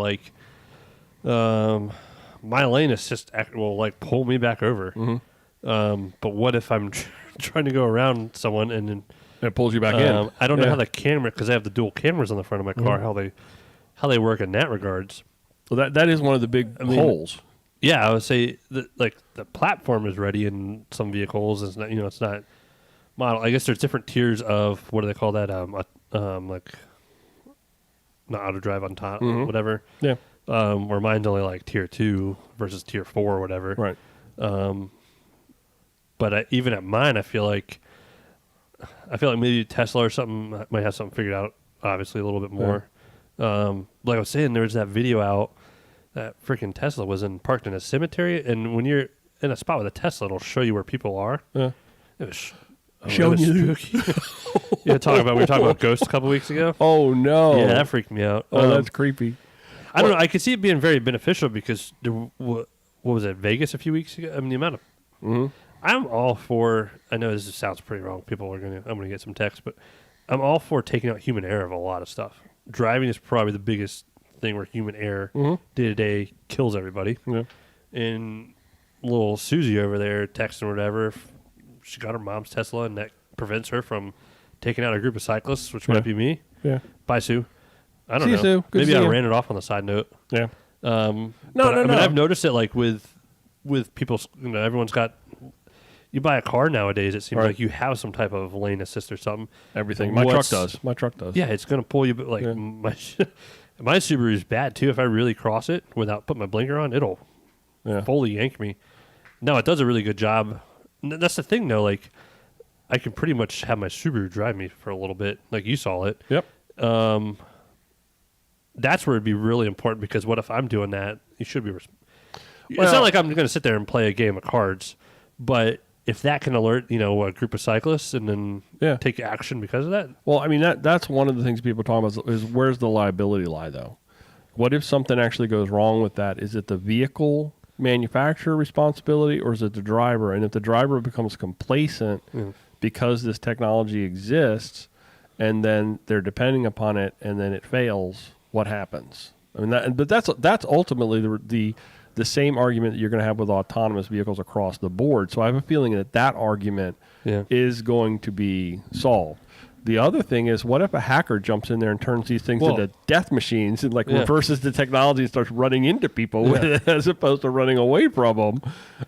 my lane assist will pull me back over. Mm-hmm. But what if I'm trying to go around someone and then it pulls you back in? I don't know how the camera, because I have the dual cameras on the front of my car, how they work in that regards. Well, that is one of the big holes. Yeah, I would say that the platform is ready in some vehicles. It's not, it's not model. I guess there's different tiers of, what do they call that? Not auto drive on top, whatever. Yeah. Where mine's only tier 2 versus tier 4 or whatever. Right. But even at mine, I feel like maybe Tesla or something might have something figured out. Obviously, a little bit more. Like I was saying, there was that video out that freaking Tesla was parked in a cemetery, and when you're in a spot with a Tesla, it'll show you where people are. Yeah. It was showing you. We were talking about ghosts a couple weeks ago. Oh no! Yeah, that freaked me out. Oh, that's creepy. I don't know. I could see it being very beneficial because what was it, Vegas a few weeks ago? I mean, the amount of. I'm all for. I know this sounds pretty wrong. I'm gonna get some text, but I'm all for taking out human error of a lot of stuff. Driving is probably the biggest thing where human error day to day kills everybody. Yeah. And little Susie over there texting or whatever, she got her mom's Tesla, and that prevents her from taking out a group of cyclists, which might be me. Yeah. Bye, Sue. I don't know. Sue. Maybe I ran it off on the side note. Yeah. No. I mean, I've noticed it with people. Everyone's got. You buy a car nowadays, it seems like you have some type of lane assist or something. Everything. My truck does. Yeah, it's going to pull you. But my Subaru is bad too. If I really cross it without putting my blinker on, it'll fully yank me. No, it does a really good job. That's the thing, though. I can pretty much have my Subaru drive me for a little bit, like you saw it. Yep. That's where it'd be really important, because what if I'm doing that? You should be. It's not like I'm going to sit there and play a game of cards, but if that can alert, a group of cyclists and then take action because of that. Well, I mean, that's one of the things people talk about is where's the liability lie, though? What if something actually goes wrong with that? Is it the vehicle manufacturer responsibility, or is it the driver? And if the driver becomes complacent because this technology exists, and then they're depending upon it, and then it fails, what happens? I mean, but that's ultimately the same argument that you're going to have with autonomous vehicles across the board. So I have a feeling that argument is going to be solved. The other thing is, what if a hacker jumps in there and turns these things into death machines and reverses the technology and starts running into people with it, as opposed to running away from them?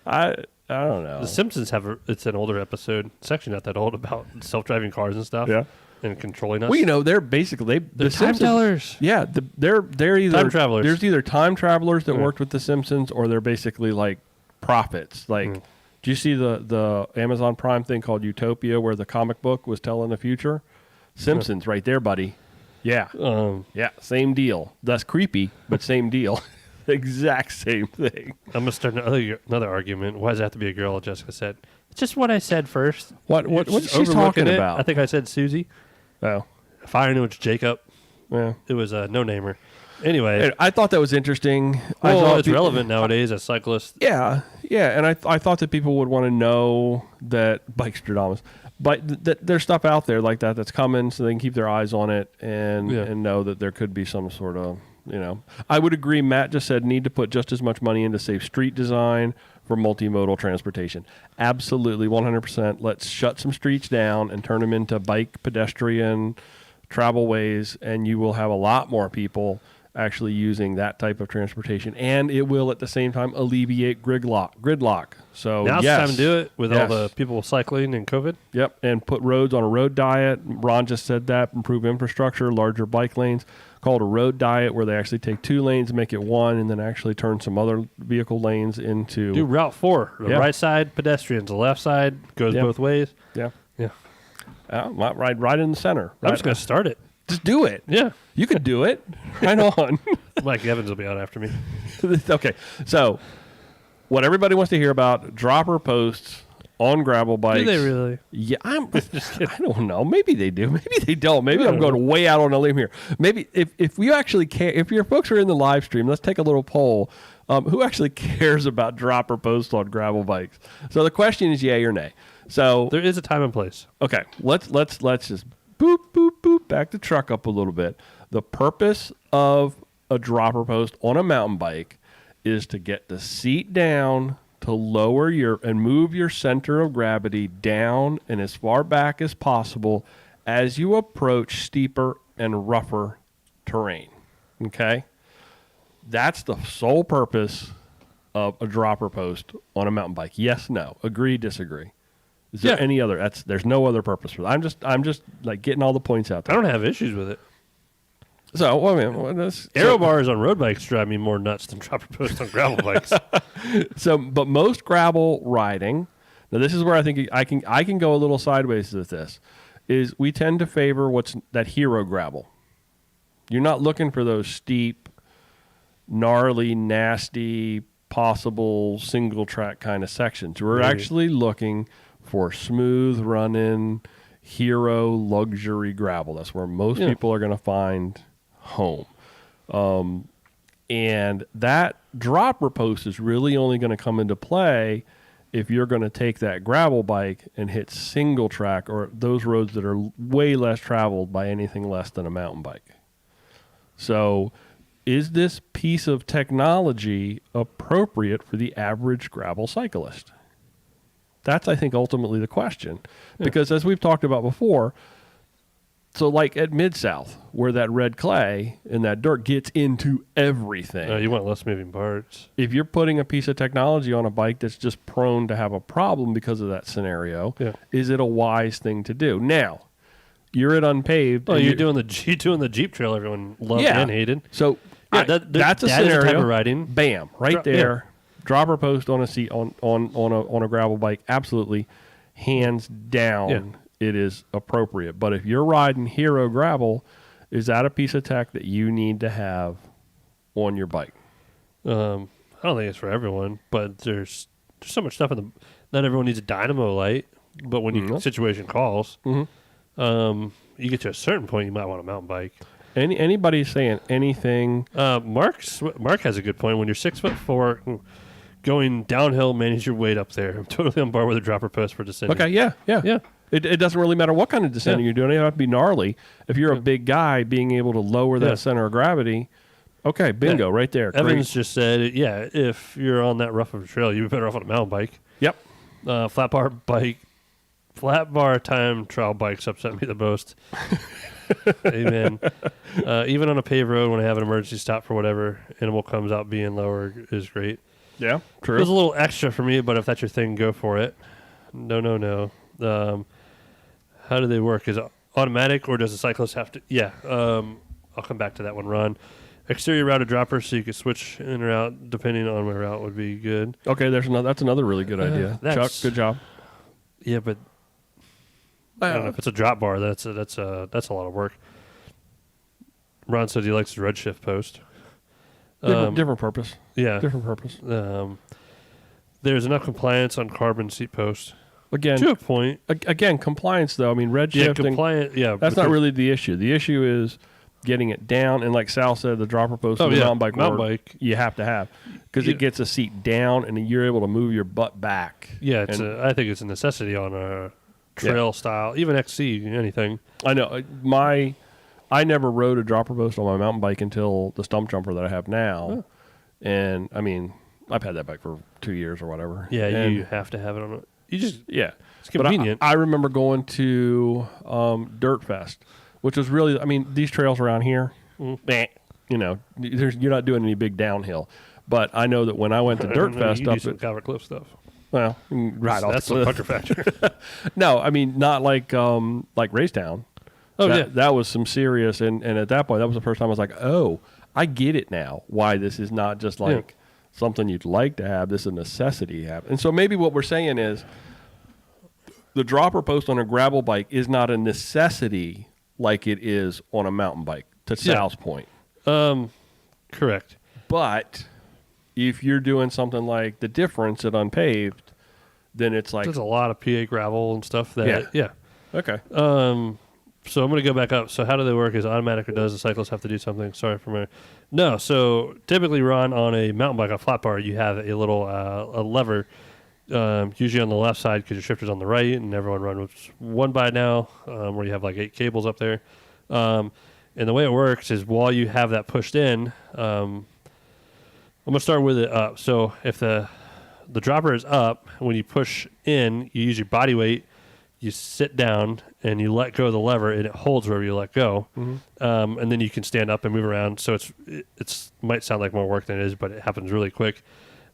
I don't know. The Simpsons it's an older episode. It's actually not that old, about self-driving cars and stuff. Yeah. And controlling us. Well, they're basically they're time tellers. Yeah, they're either time travelers. There's either time travelers that worked with the Simpsons, or they're basically like prophets. Like, do you see the Amazon Prime thing called Utopia, where the comic book was telling the future? Simpsons, right there, buddy. Yeah, yeah, same deal. That's creepy, but same deal. Exact same thing. I'm gonna start another argument. Why does it have to be a girl? Jessica said. It's just what I said first. What's she talking about? I think I said Susie. Oh. If I knew it's Jacob, it was a no-namer. Anyway. I thought that was interesting. Well, it's relevant nowadays as cyclists. Yeah, and I thought that people would want to know that bike Stradamus, but there's stuff out there like that's coming, so they can keep their eyes on it and know that there could be some sort of, I would agree. Matt just said need to put just as much money into safe street design for multimodal transportation. Absolutely, 100%. Let's shut some streets down and turn them into bike, pedestrian, travel ways, and you will have a lot more people using that type of transportation, and it will at the same time alleviate gridlock. So now it's time to do it with all the people cycling and COVID. Yep, and put roads on a road diet. Ron just said that. Improve infrastructure, larger bike lanes, called a road diet, where they actually take 2 lanes, make it 1, and then actually turn some other vehicle lanes into... Do Route 4. The right side, pedestrians. The left side goes both ways. Yeah. Yeah. Right in the center. I'm just going to start it. Just do it. Yeah. You can do it. Right on. Mike Evans will be out after me. Okay. So, what everybody wants to hear about, dropper posts on gravel bikes. Do they really? Yeah. I don't know. Maybe they do. Maybe they don't. Maybe I'm going way out on a limb here. Maybe if you actually care, if your folks are in the live stream, let's take a little poll. Who actually cares about dropper posts on gravel bikes? So the question is yay or nay. So there is a time and place. Okay. Let's just boop, boop, boop, back the truck up a little bit. The purpose of a dropper post on a mountain bike is to get the seat down, to lower and move your center of gravity down and as far back as possible as you approach steeper and rougher terrain. Okay? That's the sole purpose of a dropper post on a mountain bike. Yes, no. Agree, disagree. Is there any other? There's no other purpose for that. I'm just like getting all the points out there. I don't have issues with it. So, aero bars on road bikes drive me more nuts than dropper posts on gravel bikes. But most gravel riding, now this is where I think I can go a little sideways with this, is we tend to favor what's that hero gravel. You're not looking for those steep, gnarly, nasty, possible single track kind of sections. We're actually looking for smooth running hero luxury gravel. That's where most people are going to find home. And that dropper post is really only going to come into play if you're going to take that gravel bike and hit single track or those roads that are way less traveled by anything less than a mountain bike. So is this piece of technology appropriate for the average gravel cyclist? That's, I think, ultimately the question. Because as we've talked about before, so like at Mid-South, where that red clay and that dirt gets into everything. You want less moving parts. If you're putting a piece of technology on a bike that's just prone to have a problem because of that scenario, is it a wise thing to do? Now, you're at unpaved. Oh, you're doing the Jeep trail everyone loved and hated. So that's a scenario. Type of riding. Bam, right there. Dropper post on a seat on a gravel bike, absolutely, hands down, it is appropriate. But if you're riding hero gravel, is that a piece of tech that you need to have on your bike? I don't think it's for everyone, but there's so much stuff not everyone needs a dynamo light, but when your situation calls, you get to a certain point, you might want a mountain bike. Anybody saying anything? Mark has a good point. When you're 6'4", going downhill, manage your weight up there. I'm totally on board with a dropper post for descending. Okay, yeah. It doesn't really matter what kind of descending you're doing. It doesn't have to be gnarly. If you're a big guy, being able to lower that center of gravity, okay, bingo, right there. Evans just said, if you're on that rough of a trail, you'd be better off on a mountain bike. Yep. Flat bar time trial bikes upset me the most. Amen. Even on a paved road, when I have an emergency stop for whatever, animal comes out being lower is great. Yeah, true. It was a little extra for me, but if that's your thing, go for it. No. How do they work? Is it automatic, or does the cyclist have to? Yeah. I'll come back to that one, Ron. Exterior routed dropper, so you could switch in or out depending on where route would be good. Okay, that's another really good idea. Chuck, good job. Yeah, but I don't know if it's a drop bar. That's a lot of work. Ron said he likes the redshift post. Different purpose. Yeah, different purpose. There's enough compliance on carbon seat post. Again, to a point. Again, compliance though. I mean, redshift. Yeah, compliant. Yeah, that's not really the issue. The issue is getting it down, and like Sal said, the dropper post on the mountain bike you have to have, because it gets a seat down, and then you're able to move your butt back. Yeah, I think it's a necessity on a trail style, even XC, anything. I know. I never rode a dropper post on my mountain bike until the stump jumper that I have now, and I mean, I've had that bike for 2 years or whatever. Yeah, and you have to have it on it. You just it's convenient. But I remember going to Dirt Fest, which was really, I mean, these trails around here, you know, you're not doing any big downhill. But I know that when I went to Dirt Fest, you do some Calvert Cliff stuff. Well, right off that's the the pucker factor. No, I mean not like Racetown. That was some serious, and at that point, that was the first time I was like, oh, I get it now. Why this is not just like something you'd like to have. This is a necessity you have. And so maybe what we're saying is the dropper post on a gravel bike is not a necessity like it is on a mountain bike, to Sal's point. Correct. But if you're doing something like the difference at unpaved, then it's like... There's a lot of PA gravel and stuff that... Yeah. Okay. So I'm going to go back up. So how do they work? Is it automatic, or does the cyclist have to do something? Sorry for my... No. So typically, Ron, on a mountain bike, a flat bar, you have a little a lever, usually on the left side because your shifter's on the right, and everyone runs one by now, where you have like 8 cables up there. And the way it works is while you have that pushed in, I'm going to start with it up. So if the dropper is up, when you push in, you use your body weight, you sit down, and you let go of the lever, and it holds wherever you let go. Mm-hmm. And then you can stand up and move around. So it's might sound like more work than it is, but it happens really quick.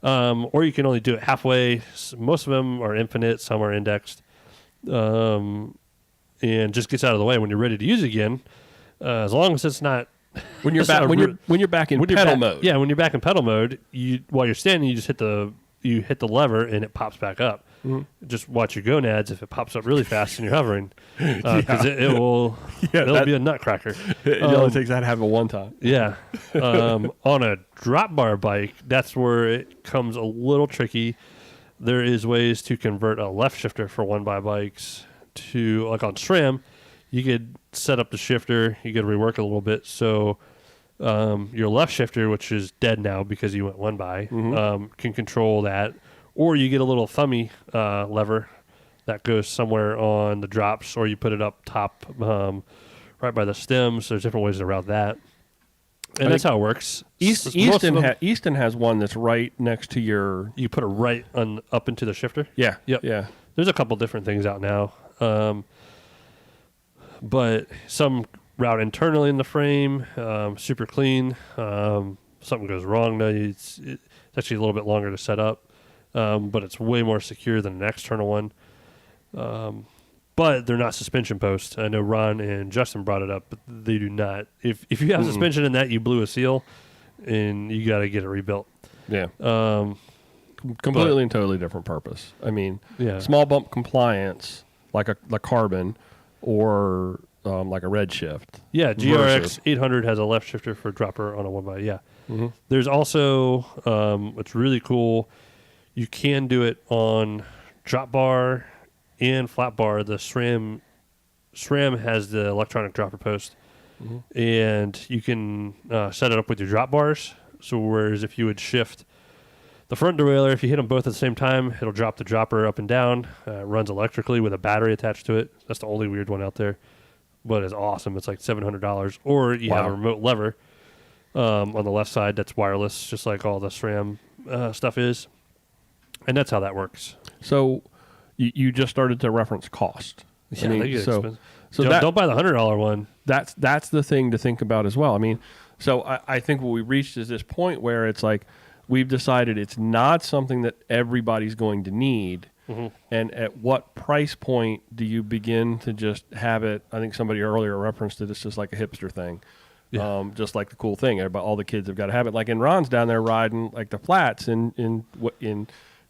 Or you can only do it halfway. Most of them are infinite. Some are indexed. And just gets out of the way when you're ready to use it again. As long as it's not... When you're back, when you're back in pedal mode. Yeah, when you're back in pedal mode, while you're standing, you just hit the lever and it pops back up. Mm-hmm. Just watch your gonads if it pops up really fast and you're hovering, because it'll be a nutcracker. It only takes that to have it one time. Yeah. On a drop bar bike, that's where it comes a little tricky. There is ways to convert a left shifter for one by bikes to, like on SRAM, you could set up the shifter, you could rework it a little bit. So your left shifter, which is dead now because you went one by, can control that. Or you get a little thummy lever that goes somewhere on the drops, or you put it up top right by the stems. There's different ways to route that. And that's how it works. Easton has one that's right next to your... You put it right up into the shifter? Yeah. Yep. Yeah. There's a couple different things out now. But some route internally in the frame, super clean. Something goes wrong, though, it's actually a little bit longer to set up. But it's way more secure than an external one. But they're not suspension posts. I know Ron and Justin brought it up, but they do not. If you have suspension in that, you blew a seal, and you got to get it rebuilt. Yeah. Completely and totally different purpose. I mean, small bump compliance, like a carbon, or like a red shift. Yeah, GRX 800 has a left shifter for dropper on a 1x. Yeah. Mm-hmm. There's also, what's really cool, you can do it on drop bar and flat bar. The SRAM has the electronic dropper post, and you can set it up with your drop bars. So whereas if you would shift The front derailleur, if you hit them both at the same time, it'll drop the dropper up and down. It runs electrically with a battery attached to it. That's the only weird one out there, but it's awesome. It's like $700. Or you have a remote lever on the left side that's wireless, just like all the SRAM stuff is. And that's how that works. So you just started to reference cost. Yeah, they get expensive. So don't buy the $100 one. That's the thing to think about as well. I mean, so I think what we reached is this point where it's like we've decided it's not something that everybody's going to need. Mm-hmm. And at what price point do you begin to just have it? I think somebody earlier referenced it. It's just like a hipster thing. Yeah. Just like the cool thing. All the kids have got to have it. Like in Ron's down there riding like the flats in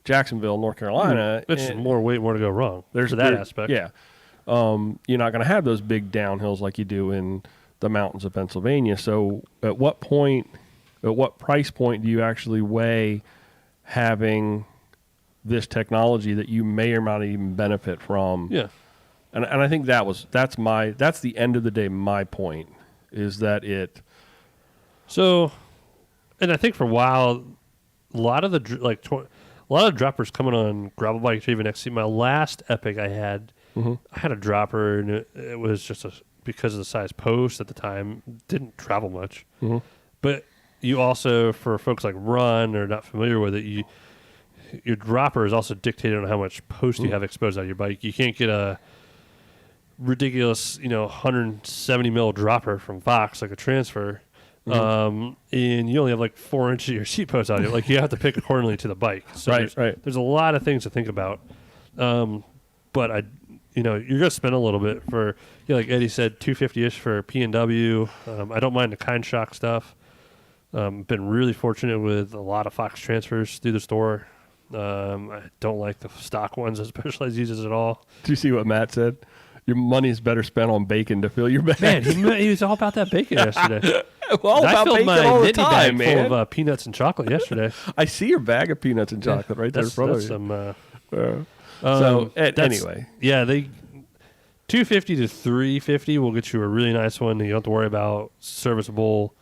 Jacksonville, North Carolina. It's more to go wrong. There's that aspect. Yeah. You're not going to have those big downhills like you do in the mountains of Pennsylvania. So at what price point do you actually weigh having this technology that you may or not even benefit from? Yeah. And I think that's the end of the day, my point is that it. So, and I think for a while, a lot of droppers coming on gravel bikes or even XC. My last Epic I had a dropper, and it was just because of the size post at the time, didn't travel much. Mm-hmm. But you also, for folks like Ron or not familiar with it, your dropper is also dictated on how much post you have exposed on your bike. You can't get a ridiculous, 170 mil dropper from Fox, like a transfer. And you only have like 4 inches of your seat post on it. Like you have to pick accordingly to the bike. So there's a lot of things to think about. But you're going to spend a little bit for, like Eddie said, $250-ish for P&W. I don't mind the Kind Shock stuff. Been really fortunate with a lot of Fox transfers through the store. I don't like the stock ones that Specialized uses at all. Did you see what Matt said? Your money is better spent on bacon to fill your bag. Man, he was all about that bacon yesterday. All about bacon all the time, man. Full of peanuts and chocolate yesterday. I see your bag of peanuts and chocolate right there in front of you. Anyway, yeah, they $250 to $350 will get you a really nice one. You don't have to worry about serviceable.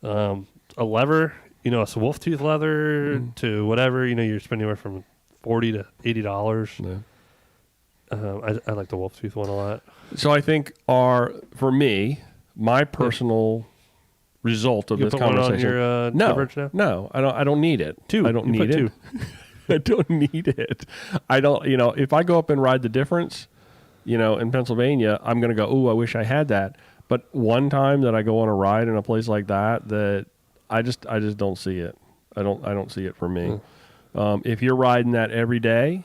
A lever, a wolf tooth leather to whatever. You're spending anywhere from $40 to $80. Yeah. I like the wolf tooth one a lot. So I think for me, my personal result of this conversation. No, I don't need it. I don't need it. I don't need it. I don't. If I go up and ride the difference, in Pennsylvania, I'm going to go, ooh, I wish I had that. But one time that I go on a ride in a place like that I just don't see it. I don't see it for me. If you're riding that every day.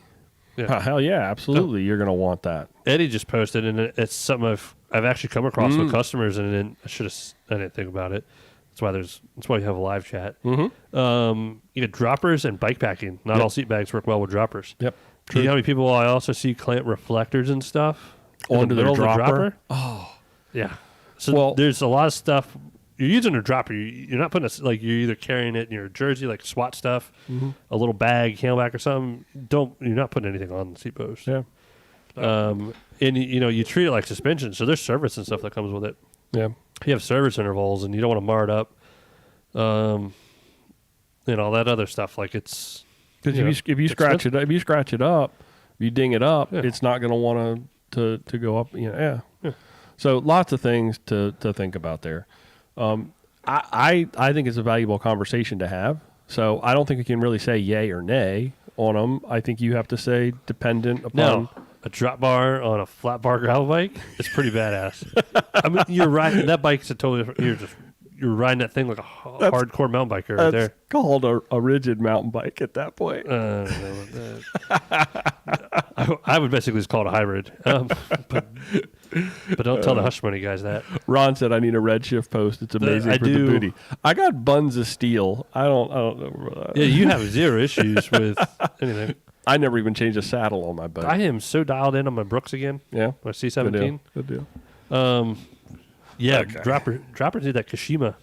Yeah. Hell yeah, absolutely. You're going to want that. Eddie just posted, and it's something I've actually come across with customers, and I didn't think about it. That's why we have a live chat. Mm-hmm. Droppers and bikepacking. Not all seat bags work well with droppers. Yep. You know how many people I also see clamp reflectors and stuff onto the dropper? Oh, yeah. So there's a lot of stuff. You're using a dropper. You're not putting you're either carrying it in your jersey, like SWAT stuff, a little bag, camelback or something. You're not putting anything on the seat post. Yeah. And you treat it like suspension. So there's service and stuff that comes with it. Yeah. You have service intervals, and you don't want to mar it up. And all that other stuff. Like it's because if you scratch it up, if you ding it up, it's not going to want to go up. Yeah. So lots of things to think about there. I think it's a valuable conversation to have. So I don't think we can really say yay or nay on them. I think you have to say dependent upon. No, a drop bar on a flat bar gravel bike is pretty badass. I mean, you're riding that bike's a totally different. You're riding that thing like a hardcore mountain biker right there. It's called a rigid mountain bike at that point. I would basically just call it a hybrid. But don't tell the Hush Money guys that. Ron said I need a Redshift post. It's amazing for the booty. I got buns of steel. I don't know. Yeah, you have zero issues with anything. I never even changed a saddle on my bike. I am so dialed in on my Brooks again. Yeah. My C17. Good deal. Yeah, okay. Droppers need that Kashima.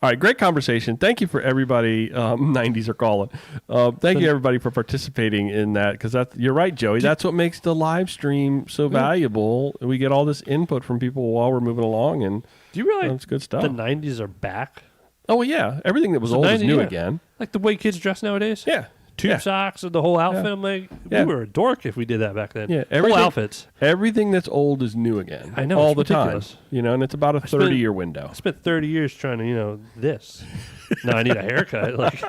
All right, great conversation. Thank you for everybody. 90s are calling. Thank you everybody for participating in that because you're right, Joey. That's what makes the live stream so valuable. We get all this input from people while we're moving along, and do you realize it's good stuff. The 90s are back? Oh, well, yeah. Everything that was So old is 90, new yeah. again. Like the way kids dress nowadays. Yeah. Tube Yeah. socks and the whole outfit. Yeah. I'm like, Yeah. we were a dork if we did that back then. Yeah, Whole everything- outfits. Everything that's old is new again. I know, all it's the ridiculous. time. You know, and it's about a 30-year window. I spent 30 years trying to, this. Now I need a haircut. Like,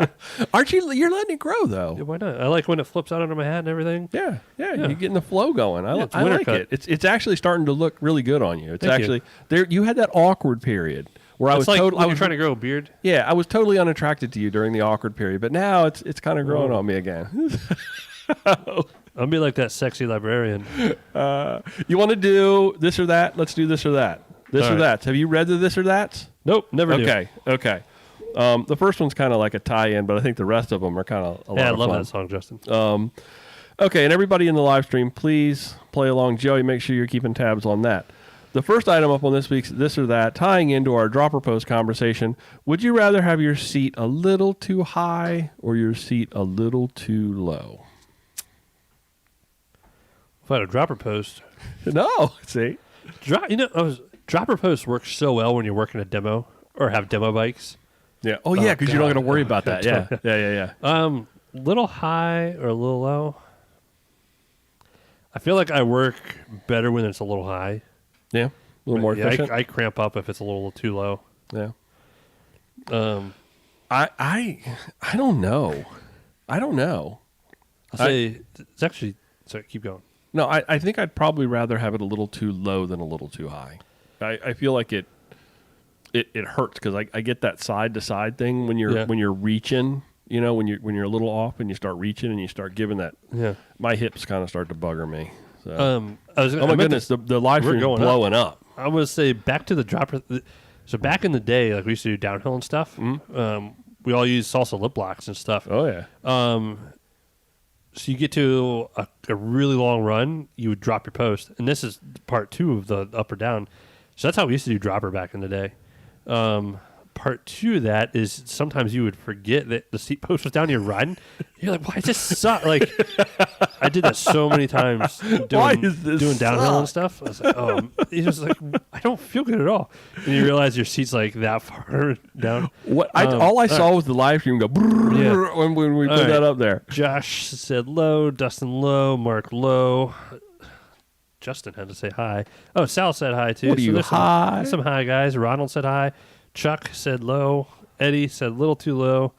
Aren't you? You're letting it grow though. why not? I like when it flips out under my hat and everything. Yeah, Yeah. You're getting the flow going. Yeah, it's I winter like cut. it. It's actually starting to look really good on you. It's Thank you. actually there. You had that awkward period where I It's was like totally. when you're trying to grow a beard. Yeah, I was totally unattracted to you during the awkward period, but now it's kind of growing on me again. I'll be like that sexy librarian. You want to do this or that? Let's do this or that. This All or right. that. Have you read the this or that's? Nope, never do. Okay. The first one's kind of like a tie-in, but I think the rest of them are kind of a lot Yeah, I of love fun. that song, Justin. Okay, and everybody in the live stream, please play along. Joey, make sure you're keeping tabs on that. The first item up on this week's This or That, tying into our dropper post conversation, would you rather have your seat a little too high or your seat a little too low? If I had a dropper post, No, see? dropper post works so well when you're working a demo or have demo bikes. Yeah. Oh, yeah, because you're not God. going to worry about that. Yeah, yeah. Little high or a little low. I feel like I work better when it's a little high. Yeah, a little more Yeah, efficient. I cramp up if it's a little too low. Yeah. Um, I don't know. I'll say it's actually. Sorry, keep going. No, I think I'd probably rather have it a little too low than a little too high. I feel like it hurts because I get that side to side thing when you're reaching. You know, when you're a little off and you start reaching and you start giving that. Yeah. My hips kind of start to bugger me. So. Oh my goodness, the live we're stream's going blowing up. I would say back to the dropper. So back in the day, like we used to do downhill and stuff. We all used salsa lip locks and stuff. Oh yeah. So you get to a really long run, you would drop your post, and this is part 2 of the up or down. So that's how we used to do dropper back in the day. Part 2 of that is sometimes you would forget that the seat post was down. You're riding, you're like, "Why does this suck?" Like I did that so many times Why does this doing downhill suck? and stuff. I was like, "Oh," it was like, I don't feel good at all. And you realize your seat's like that far down. What all I saw was the live stream go brrrr Yeah. when we put right. that up there. Josh said low, Dustin low, Mark low. Justin had to say hi. Oh, Sal said hi too. What are you, there's hi? There's some hi guys. Ronald said hi. Chuck said low. Eddie said little too low.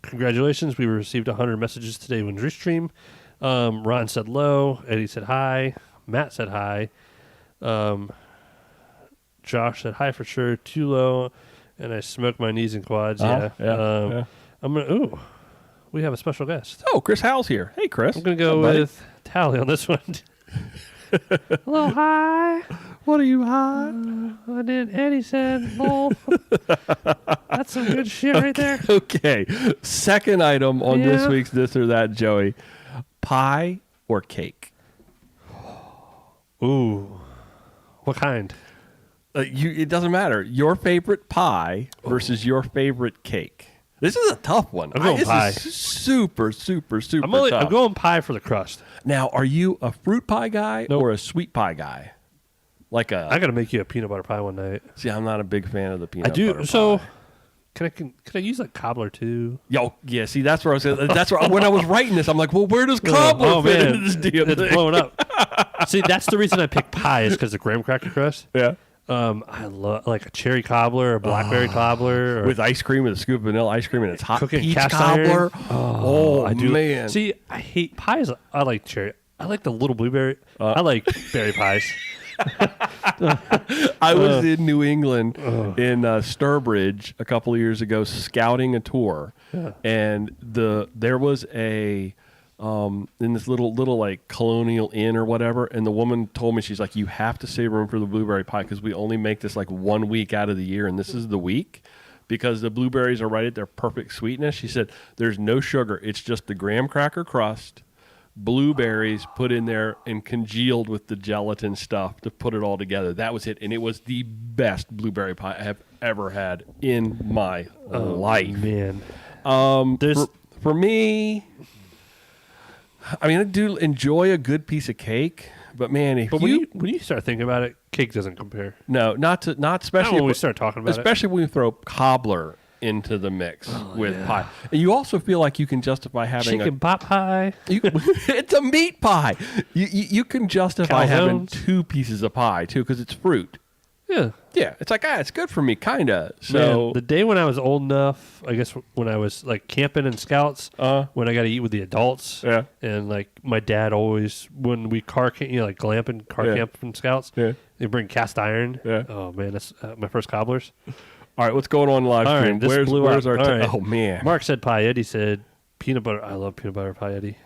Congratulations. We received 100 messages today when Restream. Ron said low. Eddie said hi. Matt said hi. Josh said hi for sure. Too low. And I smoked my knees and quads. Yeah. I'm going to, ooh, we have a special guest. Oh, Chris Howell's here. Hey, Chris. I'm going to go What's up, buddy? with Tally on this one. Hello, hi. What are you high? I did. Eddie said, lol. That's some good shit right there. Okay. Second item on this Yeah. week's This or That, Joey. Pie or cake? Ooh. What kind? It doesn't matter. Your favorite pie versus your favorite cake. This is a tough one. I'm going this pie. is super tough. I'm going pie for the crust. Now, are you a fruit pie guy Nope. or a sweet pie guy? I got to make you a peanut butter pie one night. See, I'm not a big fan of the peanut I do. butter So, pie. can I use like cobbler too? Yeah, see, that's where I was saying. That's where, when I was writing this, I'm like, well, where does cobbler fit into this damn it's thing? blowing up. See, that's the reason I pick pie is because of graham cracker crust. Yeah. I love like a cherry cobbler, a blackberry cobbler, or With ice cream, with a scoop of vanilla ice cream, and it's hot cooking peach cast cobbler. iron. Oh, I do. man. See, I hate pies. I like cherry. I like the little blueberry. I like berry pies. I was in New England in Sturbridge a couple of years ago scouting a tour, and there was a in this little like colonial inn or whatever, and the woman told me, she's like, you have to save room for the blueberry pie because we only make this like 1 week out of the year, and this is the week because the blueberries are right at their perfect sweetness. She said there's no sugar, it's just the graham cracker crust, blueberries put in there and congealed with the gelatin stuff to put it all together. That was it, and it was the best blueberry pie I have ever had in my life. Man, For me, I mean, I do enjoy a good piece of cake, but man, when you start thinking about it, cake doesn't compare. No, not Not especially when we start talking about especially when you throw cobbler into the mix with yeah. pie. And you also feel like you can justify having chicken pot pie. it's a meat pie. You can justify having Calzones. 2 pieces of pie too because it's fruit. Yeah. Yeah, it's like it's good for me, kinda. So Man, the day when I was old enough, I guess when I was like camping in scouts, when I got to eat with the adults, yeah, and like my dad always when we like glamping camp from scouts, yeah. they bring cast iron. Yeah. Oh man, that's my first cobblers. All right, what's going on live All stream? right, this blew where's up. our? All right. Oh man, Mark said pie. Eddie said peanut butter. I love peanut butter pie, Eddie.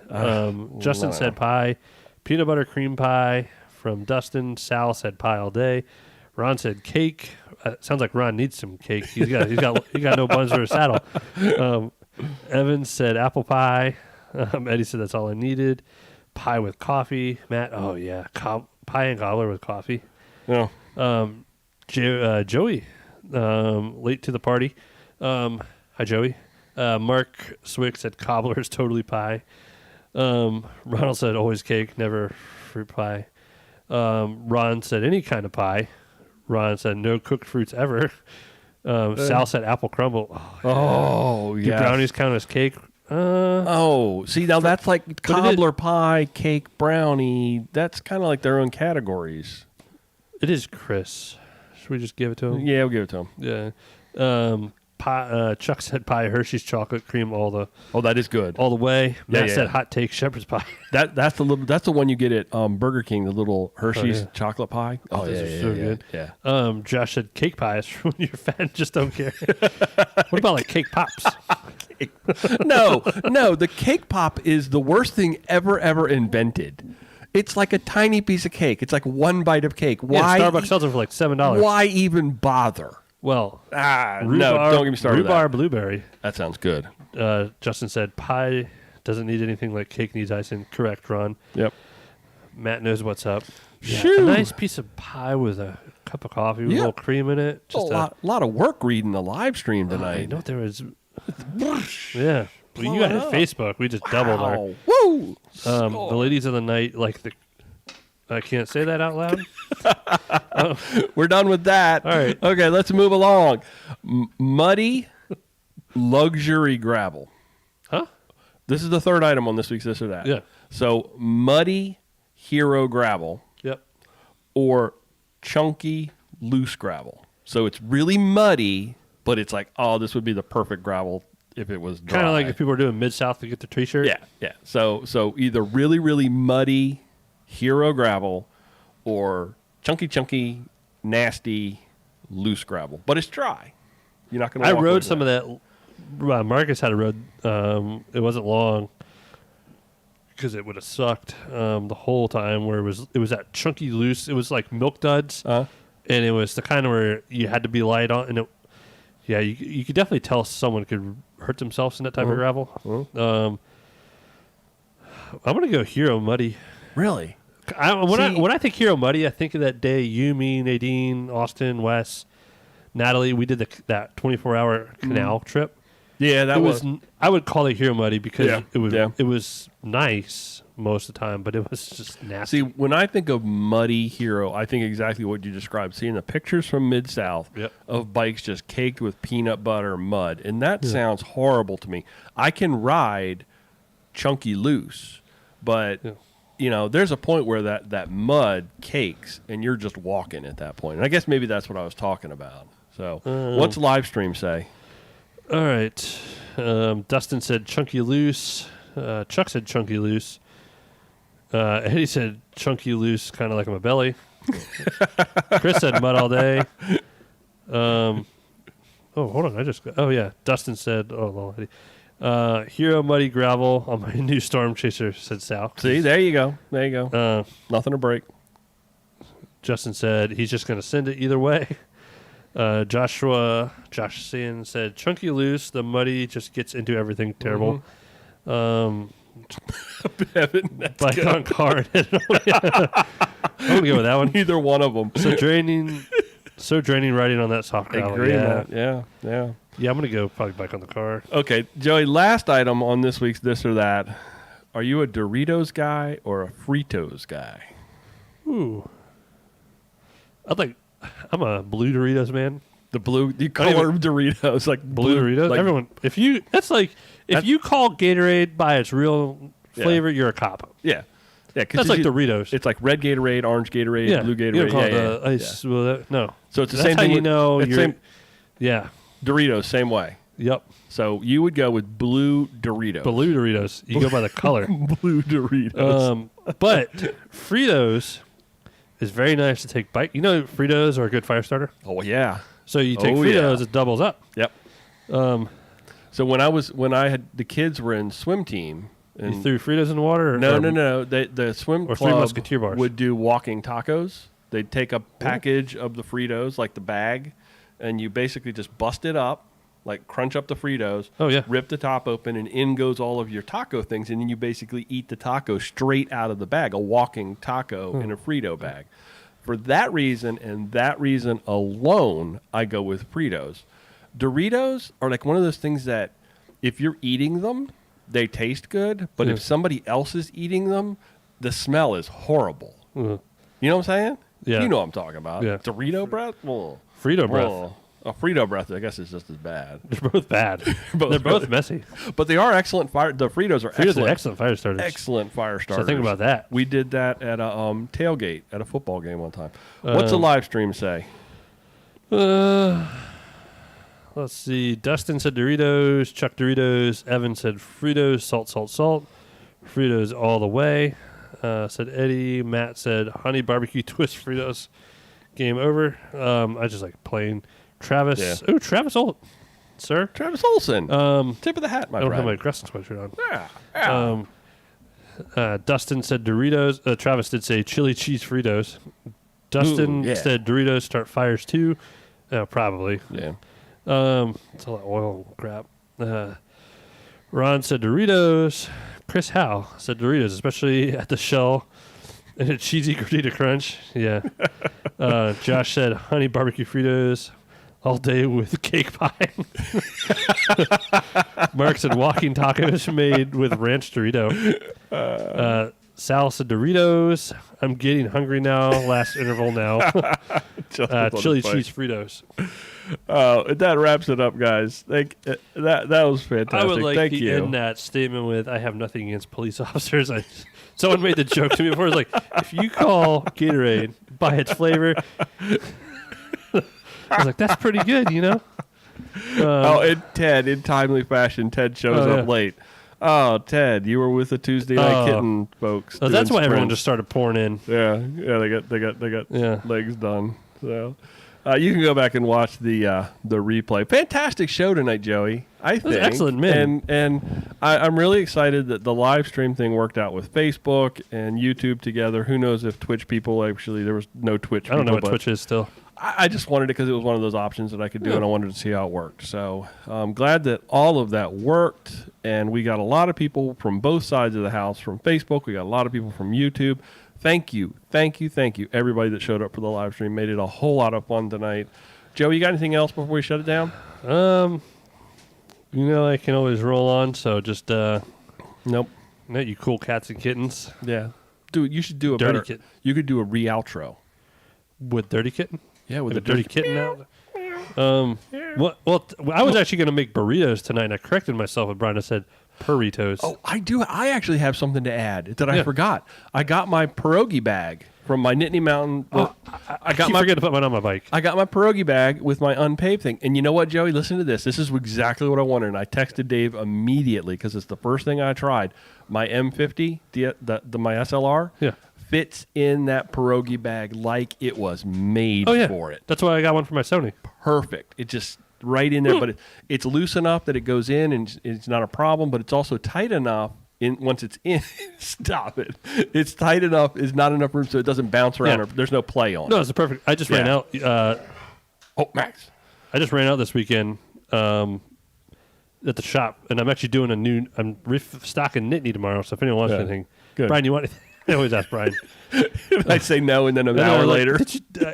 Justin wow. said pie. Peanut butter cream pie from Dustin. Sal said pie all day. Ron said cake. Sounds like Ron needs some cake. He got no buns for a saddle. Evan said apple pie. Eddie said that's all I needed. Pie with coffee. Matt, oh yeah, pie and cobbler with coffee. no. Joey, late to the party. Hi Joey. Mark Swick said cobbler is totally pie. Ronald said always cake, never fruit pie. Ron said any kind of pie. Ron said no cooked fruits ever. Sal said apple crumble. Oh Do yeah. brownies count as cake? Oh, see now that's like cobbler pie, cake, brownie. That's kind of like their own categories. It is Chris. Should we just give it to him? Yeah, we'll give it to him. Yeah. Pie, Chuck said pie, Hershey's chocolate cream, all the that is good. way. Yeah, Matt yeah. said hot take shepherd's pie. That's the one you get at Burger King, the little Hershey's yeah. chocolate pie. Oh, those yeah, are yeah, so yeah, good. Yeah. Josh said cake pie is when you're fat and just don't care. What about like cake pops? No, the cake pop is the worst thing ever invented. It's like a tiny piece of cake. It's like one bite of cake. Why? Yeah, Starbucks sells them for like $7. Why even bother? Well, No, don't get me started with rhubarb that. blueberry. That sounds good. Justin said pie doesn't need anything like cake needs icing. Correct, Ron. Yep. Matt knows what's up. Yeah, Shoo. a nice piece of pie with a cup of coffee with a little cream in it. Just a lot of work reading the live stream tonight. I know there was. Yeah. Well, you got it up. Facebook. We just doubled our. Wow. Woo! The ladies of the night, like the. I can't say that out loud. We're done with that. All right. Okay, let's move along. Muddy luxury gravel. Huh? This is the third item on this week's This or That. Yeah. So muddy hero gravel Yep. or chunky loose gravel. So it's really muddy, but it's like, oh, this would be the perfect gravel if it was dry. Kind of like if people are doing Mid-South to get their T-shirt. Yeah. So either really muddy hero gravel or chunky, nasty, loose gravel. But it's dry. You're not going to I rode some of that. Marcus had a road. It wasn't long because it would have sucked the whole time. Where it was that chunky loose. It was like Milk Duds, and it was the kind of where you had to be light on. And you could definitely tell someone could hurt themselves in that type of gravel. I'm gonna go Hero Muddy. Really? When I think Hero Muddy, I think of that day you, me, Nadine, Austin, Wes, Natalie. We did that 24-hour canal trip. Yeah, that was. I would call it Hero Muddy because it was nice most of the time, but it was just nasty. See, when I think of muddy hero, I think exactly what you described. Seeing the pictures from Mid-South of bikes just caked with peanut butter mud, and that sounds horrible to me. I can ride chunky loose, but there's a point where that mud cakes, and you're just walking at that point. And I guess maybe that's what I was talking about. So, what's live stream say? All right. Dustin said chunky loose. Chuck said chunky loose. Eddie said chunky loose, kind of like my belly. Chris said mud all day. Hold on. Dustin said, Eddie. Hero muddy gravel on my new Storm Chaser, said Sal. See, there you go. Nothing to break. Justin said he's just going to send it either way. Josh Sand said chunky loose, the muddy just gets into everything terrible. Evan, that's Bike good. on car. I'm gonna go with that one. Neither one of them. So draining riding on that soft gravel. Agree, Yeah. man. Yeah. Yeah, I'm gonna go probably bike on the car. Okay, Joey, last item on this week's This or That. Are you a Doritos guy or a Fritos guy? Ooh. I'm a blue Doritos man. The color of Doritos, like Blue Doritos. like, Everyone, if you call Gatorade by its real flavor, you're a cop. Yeah. Yeah, That's like Doritos. It's like red Gatorade, orange Gatorade, blue Gatorade. You don't call it ice. Well, no. So it's the That's same how thing. You know you're. Same, Yeah. Doritos, same way. Yep. So you would go with blue Doritos. Blue Doritos. You go by the color. Blue Doritos. But Fritos is very nice to take bite. You know, Fritos are a good fire starter. Oh yeah. So you take Fritos, it doubles up. Yep. So when I had the kids were in swim team. And you threw Fritos in the water? No. The swim or club 3 Musketeer bars. would do walking tacos. They'd take a package of the Fritos, like the bag, and you basically just bust it up, like crunch up the Fritos. Oh, yeah. Rip the top open, and in goes all of your taco things, and then you basically eat the taco straight out of the bag, a walking taco in a Frito bag. For that reason and that reason alone, I go with Fritos. Doritos are like one of those things that if you're eating them, they taste good, but if somebody else is eating them, the smell is horrible. You know what I'm saying? Yeah. You know what I'm talking about. Yeah. Dorito breath? Well, Frito breath. A Frito breath, I guess, is just as bad. They're both bad. They're both messy. But they are excellent fire. The Fritos are excellent fire starters. Excellent fire starters. So think about that. We did that at a tailgate at a football game one time. What's the live stream say? Let's see. Dustin said Doritos. Chuck Doritos. Evan said Fritos. Salt, salt, salt. Fritos all the way. Said Eddie. Matt said honey barbecue twist Fritos. Game over. I just like plain. Travis. Yeah. Oh, Travis Olson. Sir? Travis Olson. Tip of the hat, my friend. I don't have my Crescent sweatshirt on. Yeah. Dustin said Doritos. Travis did say chili cheese Fritos. Dustin said Doritos start fires too. Probably. Yeah. It's all that oil and crap. Ron said Doritos. Chris Howe said Doritos, especially at the shell and a cheesy gordita crunch. Yeah. Josh said honey barbecue Fritos all day with cake pie. Mark said walking tacos made with ranch Dorito. Sal said Doritos. I'm getting hungry now. Last interval now. Chili cheese Fritos. That wraps it up, guys. That was fantastic. I would like Thank to you. end that statement with I have nothing against police officers. Someone made the joke to me before. It's like, if you call Gatorade by its flavor, I was like, that's pretty good, you know? And Ted, in timely fashion, Ted shows up late. Oh, Ted, you were with the Tuesday Night Kitten folks. Oh, that's why everyone just started pouring in. Yeah, they got legs done. So you can go back and watch the replay. Fantastic show tonight, Joey. I think excellent, man. And I'm really excited that the live stream thing worked out with Facebook and YouTube together. Who knows if Twitch people actually there was no Twitch. I don't know what Twitch is still. I just wanted it because it was one of those options that I could do, and I wanted to see how it worked. So I'm glad that all of that worked, and we got a lot of people from both sides of the house, from Facebook. We got a lot of people from YouTube. Thank you, everybody that showed up for the live stream. Made it a whole lot of fun tonight. Joe, you got anything else before we shut it down? You know I can always roll on, so just nope. No, you cool cats and kittens. Yeah, dude, you should do a Dirty better. Kitten. You could do a re-outro with Dirty Kitten. Yeah, with a dirty kitten out. Well, I was actually going to make burritos tonight, and I corrected myself with Brian. I said burritos. Oh, I do. I actually have something to add that I forgot. I got my pierogi bag from my Nittany Mountain. I forget to put mine on my bike. I got my pierogi bag with my unpaved thing. And you know what, Joey? Listen to this. This is exactly what I wanted. And I texted Dave immediately because it's the first thing I tried. My M50, my SLR, fits in that pierogi bag like it was made for it. That's why I got one for my Sony. Perfect. It just right in there, but it's loose enough that it goes in and it's not a problem, but it's also tight enough once it's in. Stop it. It's tight enough. It's not enough room so it doesn't bounce around or there's no play on it. No, it's perfect. I just ran out. Max. I just ran out this weekend at the shop, and I'm actually doing I'm restocking Nittany tomorrow, so if anyone wants anything. Good. Brian, you want anything? I always ask Brian. I say no, and then an And hour they're like, later.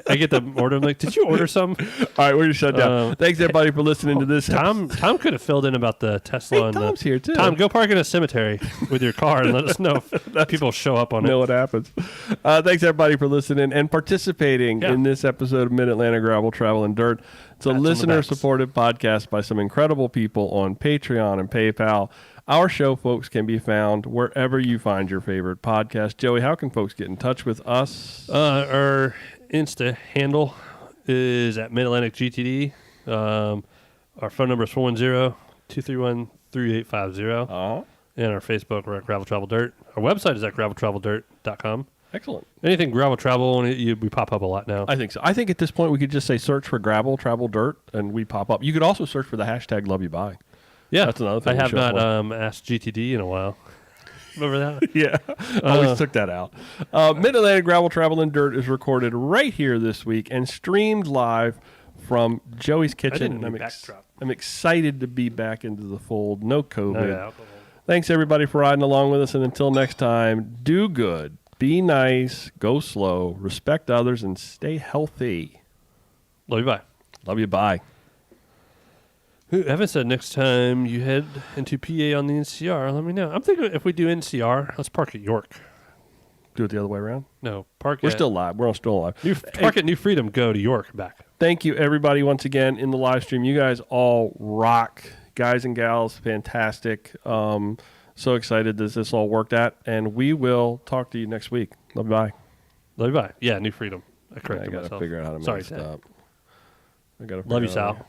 I get the order. I'm like, did you order some? All right, we're going to shut down. Thanks, everybody, for listening to this. Tom could have filled in about the Tesla. Hey, and Tom's here, too. Tom, go park in a cemetery with your car and let us know if people show up on know it. what happens. Thanks, everybody, for listening and participating in this episode of Mid-Atlantic Gravel, Travel, and Dirt. It's a listener-supported podcast by some incredible people on Patreon and PayPal. Our show, folks, can be found wherever you find your favorite podcast. Joey, how can folks get in touch with us? Our Insta handle is at Mid-Atlantic GTD. Our phone number is 410-231-3850. And our Facebook, we're at Gravel Travel Dirt. Our website is at graveltraveldirt.com. Excellent. Anything gravel travel, we pop up a lot now. I think so. I think at this point we could just say search for Gravel Travel Dirt, and we pop up. You could also search for the hashtag LoveYouBuy. Yeah, that's another thing. I have not asked GTD in a while. Remember that? Yeah, always took that out. Mid-Atlantic Gravel, Travel, and Dirt is recorded right here this week and streamed live from Joey's kitchen. I'm excited to be back into the fold. No COVID. Thanks, everybody, for riding along with us. And until next time, do good, be nice, go slow, respect others, and stay healthy. Love you, bye. Love you, bye. Evan said next time you head into PA on the NCR, let me know. I'm thinking if we do NCR, let's park at York. Do it the other way around? No, We're still live. We're still live. Park at New Freedom, go to York, back. Thank you, everybody, once again in the live stream. You guys all rock. Guys and gals, fantastic. So excited that this all worked out. And we will talk to you next week. Love you, bye. Love you, bye. Yeah, New Freedom. I corrected myself. I got to figure out how to make it stop. Love you, Sal.